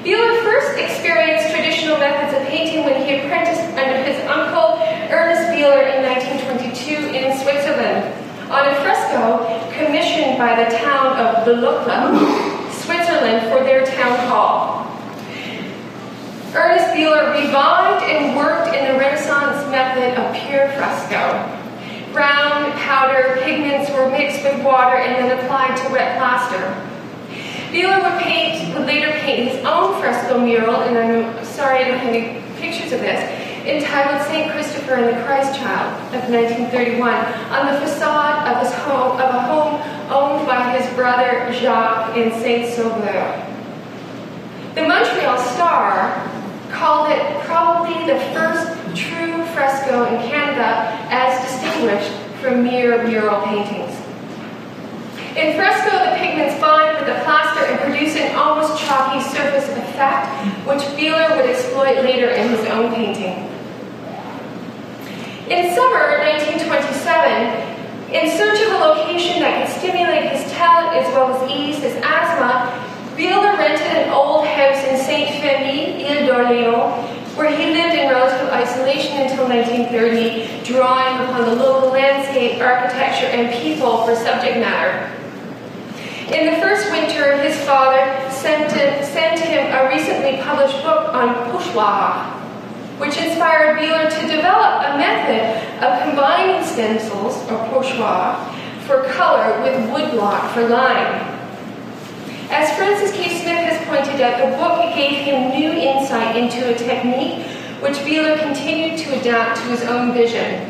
Bieler first experienced traditional methods of painting when he apprenticed under his uncle, Ernest Bieler, in 1922 in Switzerland, on a fresco commissioned by the town of Bieler, Switzerland, for their town hall. Ernest Bieler revived and worked in the Renaissance method of pure fresco. Brown powder pigments were mixed with water and then applied to wet plaster. Bieler would later paint his own fresco mural, and I'm sorry I don't have any pictures of this, entitled St. Christopher and the Christ Child of 1931, on the facade of a home owned by his brother Jacques in Saint-Sauveur. The Montreal Star called it probably the first true fresco in Canada, as distinguished from mere mural paintings. In fresco, the pigments bind with the plaster and produce an almost chalky surface effect, which Bieler would exploit later in his own painting. In summer 1927, in search of a location that could stimulate his talent as well as ease his asthma, Bieler rented an old house in Sainte-Famille, Ile d'Orléans, where he lived in relative isolation until 1930, drawing upon the local landscape, architecture, and people for subject matter. In the first winter, his father sent him a recently published book on postwar, which inspired Bieler to develop a method of combining stencils, or postwar, for color with woodblock for line. As Francis K. Smith has pointed out, the book gave him new insight into a technique which Bieler continued to adapt to his own vision.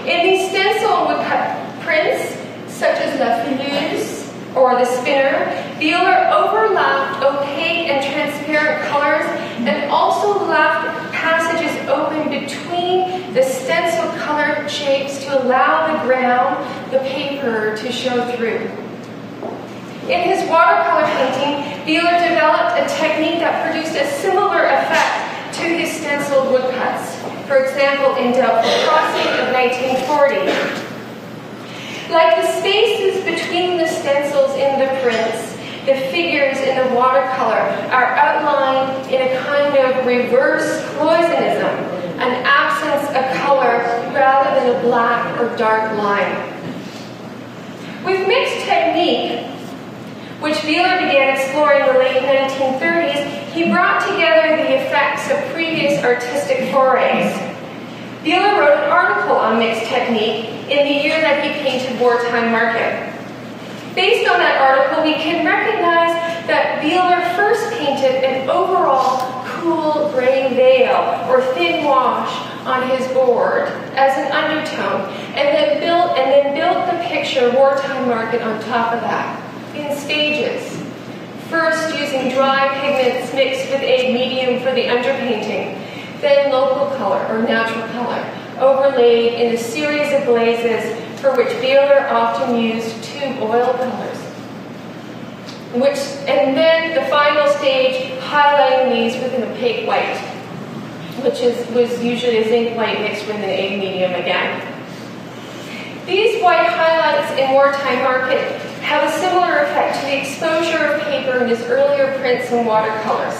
In these stencil woodcut prints, such as La Fileuse or the Spinner, Bieler overlapped opaque and transparent colors and also left passages open between the stencil colored shapes to allow the ground, the paper, to show through. In his watercolor painting, Bieler developed a technique that produced a similar effect to his stenciled woodcuts. For example, in Doubtful Crossing of 1940. Like the spaces between the stencils in the prints, the figures in the watercolor are outlined in a kind of reverse cloisonnism, an absence of color rather than a black or dark line. With mixed technique, which Bieler began exploring in the late 1930s, he brought together the effects of previous artistic forays. Bieler wrote an article on mixed technique in the year that he painted Wartime Market. Based on that article, we can recognize that Bieler first painted an overall cool gray veil or thin wash on his board as an undertone, and then built the picture Wartime Market on top of that in stages. First using dry pigments mixed with a medium for the underpainting, then local color or natural color, overlaid in a series of glazes for which Bieler often used tube oil colors. And then the final stage, highlighting these with an opaque white, which was usually a zinc white mixed with an egg medium again. These white highlights in Wartime Market have a similar effect to the exposure of paper in his earlier prints and watercolors.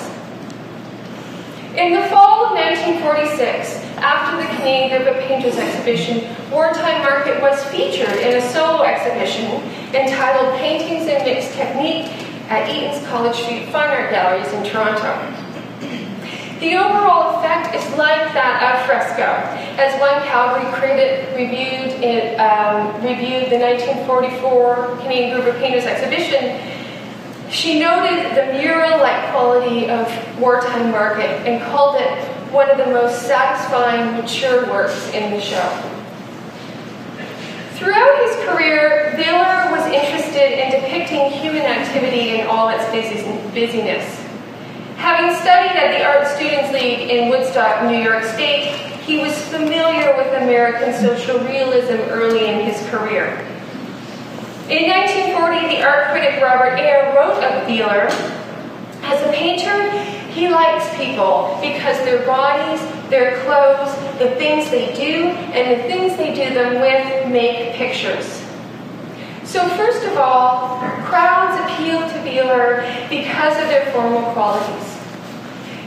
In the fall of 1946, after the Canadian Group of Painters exhibition, Wartime Market was featured in a solo exhibition entitled Paintings in Mixed Technique at Eaton's College Street Fine Art Galleries in Toronto. The overall effect is like that of fresco. As one Calgary critic reviewed the 1944 Canadian Group of Painters exhibition, she noted the mural-like quality of Wartime Market and called it one of the most satisfying, mature works in the show. Throughout his career, Bieler was interested in depicting human activity in all its busyness. Having studied at the Art Students League in Woodstock, New York State, he was familiar with American social realism early in his career. In 1940, the art critic Robert Eyre wrote of Bieler, as a painter, he likes people because their bodies, their clothes, the things they do, and the things they do them with make pictures. So first of all, crowds appealed to Bieler because of their formal qualities.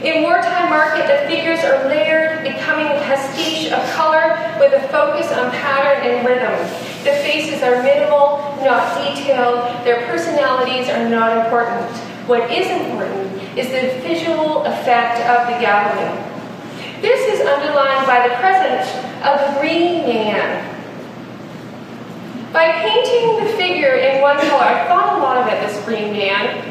In Wartime Market, the figures are layered, becoming a pastiche of color with a focus on pattern and rhythm. The faces are minimal, not detailed. Their personalities are not important. What is important is the visual effect of the gathering. This is underlined by the presence of the Green Man. By painting the figure in one color, I thought a lot of it, this Green Man.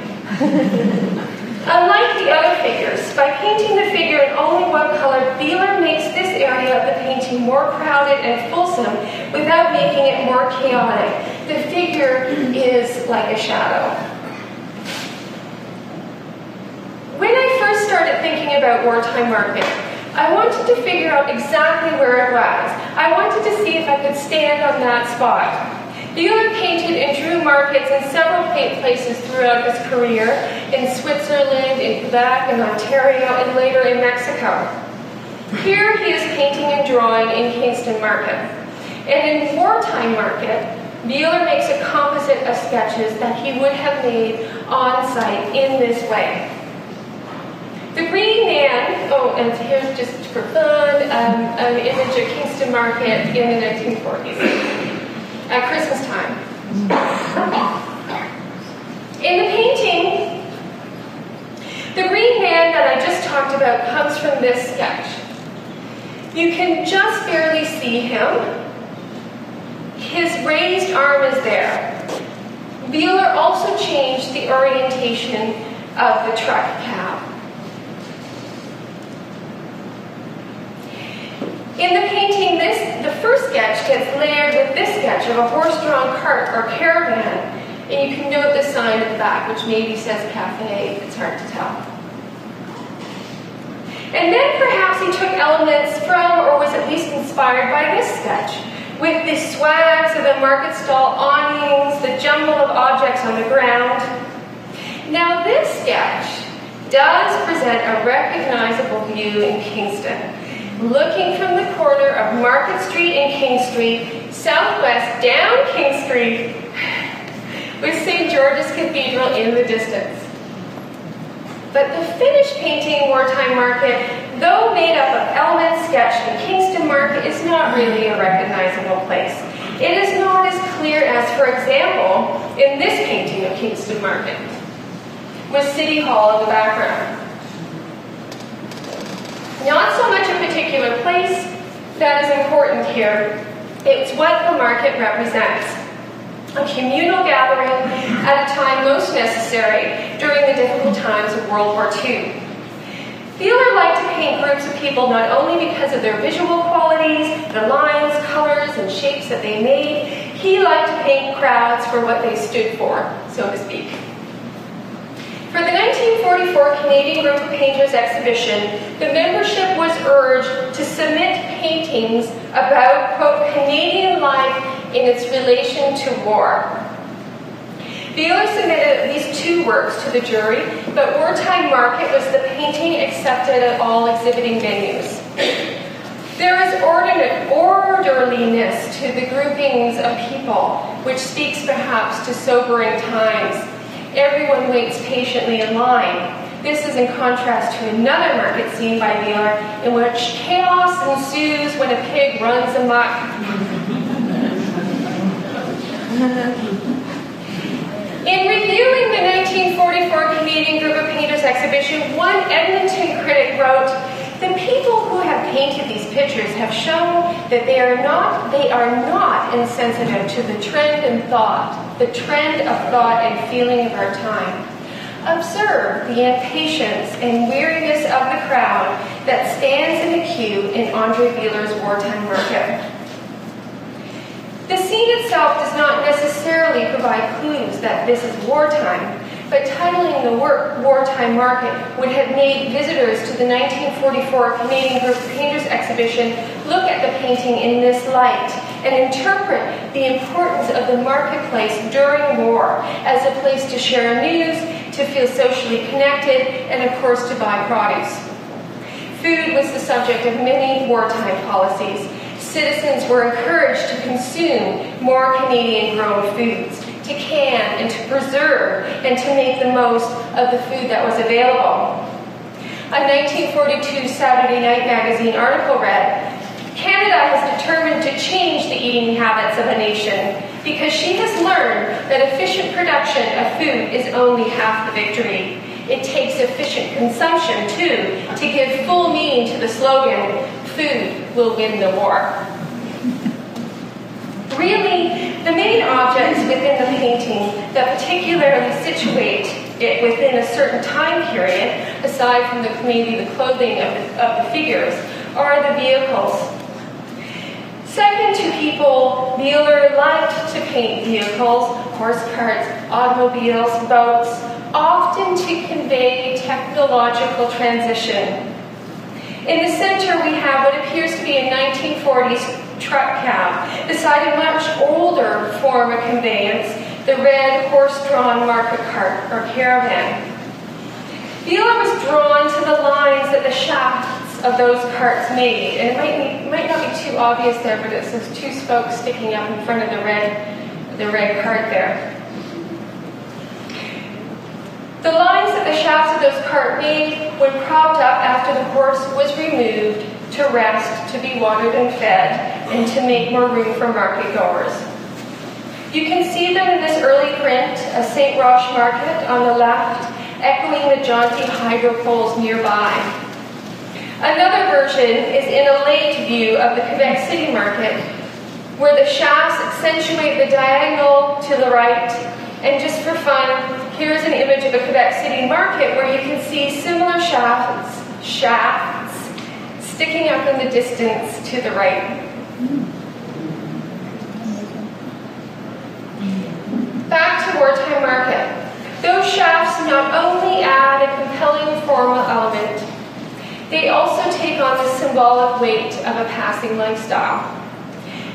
Unlike the other figures, by painting the figure in only one color, Bieler makes this area of the painting more crowded and fulsome without making it more chaotic. The figure is like a shadow. When I first started thinking about Wartime Market, I wanted to figure out exactly where it was. I wanted to see if I could stand on that spot. Bieler painted and drew markets in several places throughout his career, in Switzerland, in Quebec, in Ontario, and later in Mexico. Here he is painting and drawing in Kingston Market. And in Wartime Market, Bieler makes a composite of sketches that he would have made on site in this way. The Green Man, and here's just for fun, an image of Kingston Market in the 1940s. At Christmas time. In the painting, the Green Man that I just talked about comes from this sketch. You can just barely see him. His raised arm is there. Bieler also changed the orientation of the truck cab. In the painting, the first sketch gets layered with this sketch of a horse-drawn cart or caravan, and you can note the sign at the back, which maybe says cafe. It's hard to tell. And then perhaps he took elements from, or was at least inspired by this sketch, with the swags of the market stall awnings, the jumble of objects on the ground. Now this sketch does present a recognizable view in Kingston. Looking from the corner of Market Street and King Street, southwest down King Street, with St. George's Cathedral in the distance. But the finished painting, Wartime Market, though made up of elements sketched in Kingston Market, is not really a recognizable place. It is not as clear as, for example, in this painting of Kingston Market, with City Hall in the background. Not so much a particular place that is important here. It's what the market represents. a communal gathering at a time most necessary during the difficult times of World War II. Bieler liked to paint groups of people not only because of their visual qualities, the lines, colors, and shapes that they made. He liked to paint crowds for what they stood for, so to speak. For the 1944 Canadian Group of Painters exhibition, the membership was urged to submit paintings about, quote, Canadian life in its relation to war. Bieler submitted at least 2 works to the jury, but Wartime Market was the painting accepted at all exhibiting venues. There is orderliness to the groupings of people, which speaks perhaps to sobering times. Everyone waits patiently in line. This is in contrast to another market scene by Bieler, in which chaos ensues when a pig runs amok. In reviewing the 1944 Canadian Group of Painters exhibition, one Edmonton critic wrote, "The people who have painted these pictures have shown that they are not insensitive to the trend of thought and feeling of our time. Observe the impatience and weariness of the crowd that stands in the queue in Andre Bieler's Wartime Market." The scene itself does not necessarily provide clues that this is wartime, but titling the work Wartime Market would have made visitors to the 1944 Canadian Group of Painters exhibition look at the painting in this light and interpret the importance of the marketplace during war as a place to share news, to feel socially connected, and of course to buy produce. Food was the subject of many wartime policies. Citizens were encouraged to consume more Canadian-grown foods, to can and to preserve, and to make the most of the food that was available. A 1942 Saturday Night Magazine article read, "Canada has determined to change the eating habits of a nation because she has learned that efficient production of food is only half the victory. It takes efficient consumption, too, to give full meaning to the slogan, 'Food will win the war.'" Really, the main objects within the painting that particularly situate it within a certain time period, aside from maybe the clothing of the figures, are the vehicles. Second to people, Bieler liked to paint vehicles, horse carts, automobiles, boats, often to convey technological transition. In the center, we have what appears to be a 1940s truck cab, beside a much older form of conveyance, the red horse-drawn market cart or caravan. Bieler was drawn to the lines that the shafts of those carts made, and it might not be too obvious there, but it's those 2 spokes sticking up in front of the red cart there. The lines that the shafts of those carts made when propped up after the horse was removed to rest, to be watered and fed, and to make more room for market goers. You can see them in this early print of St. Roch Market on the left, echoing the jaunty hydro poles nearby. Another version is in a late view of the Quebec City Market, where the shafts accentuate the diagonal to the right. And just for fun, here's an image of a Quebec City Market where you can see similar shafts sticking up in the distance to the right. Back to Wartime Market. Those shafts not only add a compelling formal element, they also take on the symbolic weight of a passing lifestyle.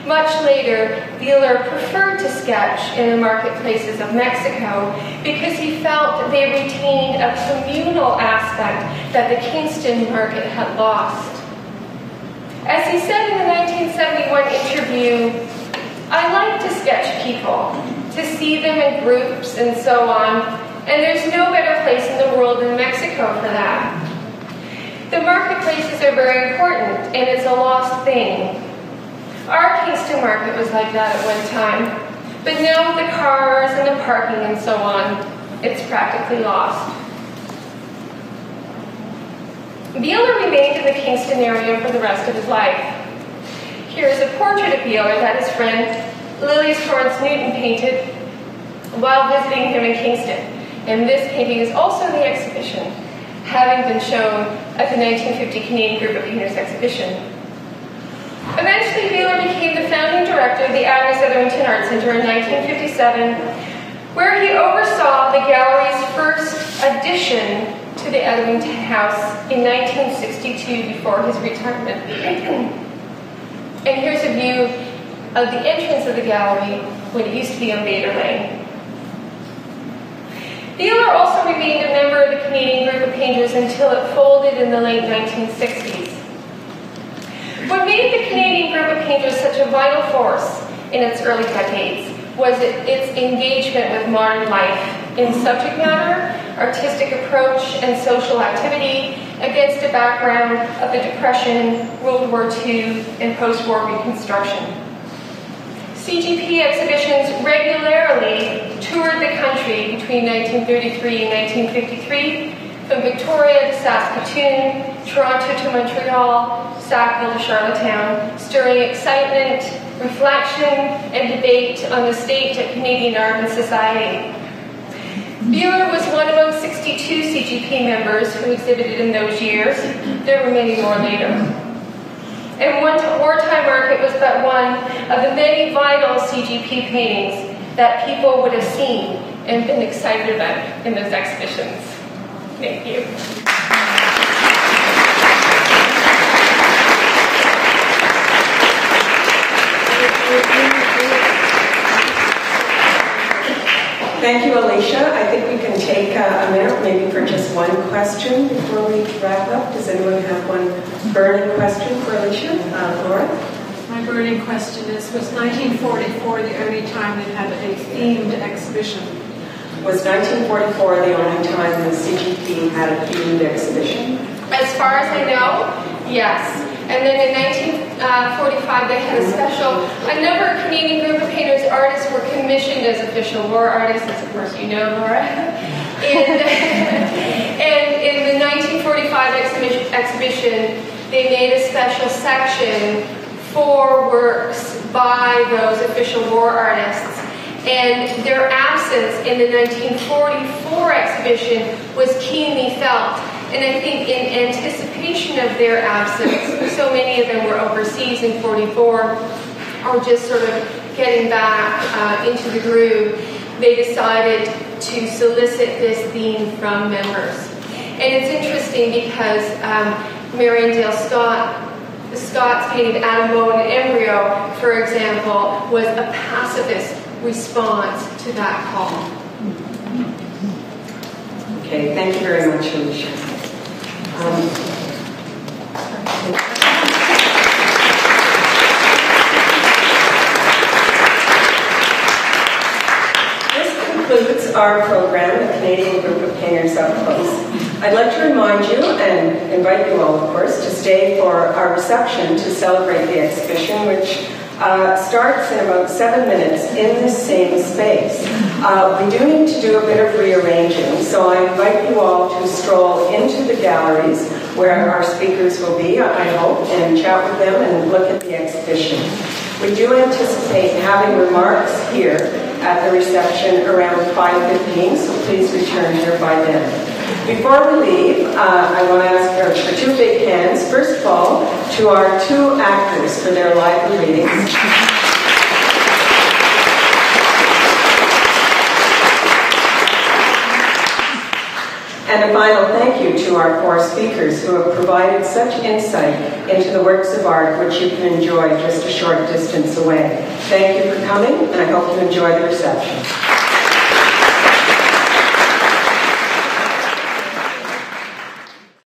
Much later, Bieler preferred to sketch in the marketplaces of Mexico because he felt that they retained a communal aspect that the Kingston market had lost. As he said in the 1971 interview, "I like to sketch people, to see them in groups and so on, and there's no better place in the world than Mexico for that. The marketplaces are very important, and it's a lost thing. Our Kingston market was like that at one time, but now with the cars and the parking and so on, it's practically lost." Bieler remained in the Kingston area for the rest of his life. Here is a portrait of Bieler that his friend Lily Torrance Newton painted while visiting him in Kingston. And this painting is also in the exhibition, having been shown at the 1950 Canadian Group of Painters exhibition. Eventually, Bieler became the founding director of the Agnes Etherington Art Centre in 1957, where he oversaw the gallery's first addition to the Etherington House in 1962 before his retirement. And here's a view of the entrance of the gallery when it used to be on Bieler Lane. Bieler also remained a member of the Canadian Group of Painters until it folded in the late 1960s. What made the Canadian Group of Painters such a vital force in its early decades was its engagement with modern life in subject matter, artistic approach, and social activity against a background of the Depression, World War II, and post-war reconstruction. CGP exhibitions regularly toured the country between 1933 and 1953, from Victoria to Saskatoon, Toronto to Montreal, Sackville to Charlottetown, stirring excitement, reflection, and debate on the state of Canadian art and society. Bieler was one among 62 CGP members who exhibited in those years. There were many more later. And Wartime Market was but one of the many vital CGP paintings that people would have seen and been excited about in those exhibitions. Thank you. Thank you, Alicia. I think we can take a minute maybe for just one question before we wrap up. Does anyone have one burning question for Alicia? Laura? My burning question is, was 1944 the only time they had a themed exhibition? Was 1944 the only time the CGP had a themed exhibition? As far as I know, yes. And then in 1945, they had a special, a number of Canadian Group of Painters artists were commissioned as official war artists, as of course you know, Laura. And in the 1945 exhibition, they made a special section for works by those official war artists. And their absence in the 1944 exhibition was keenly felt. And I think in anticipation of their absence, so many of them were overseas in 44, or just sort of getting back into the groove, they decided to solicit this theme from members. And it's interesting because Marion Dale Scott's painting Atom, Bone, and Embryo, for example, was a pacifist response to that call. Okay, thank you very much, Alicia. This concludes our program, the Canadian Group of Painters Up Close. I'd like to remind you, and invite you all, of course, to stay for our reception to celebrate the exhibition, which starts in about 7 minutes in this same space. We do need to do a bit of rearranging, so I invite you all to stroll into the galleries where our speakers will be, I hope, and chat with them and look at the exhibition. We do anticipate having remarks here at the reception around 5:15, so please return here by then. Before we leave, I want to ask for 2 big hands, first of all, to our 2 actors for their lively readings. And a final thank you to our 4 speakers who have provided such insight into the works of art which you can enjoy just a short distance away. Thank you for coming, and I hope you enjoy the reception.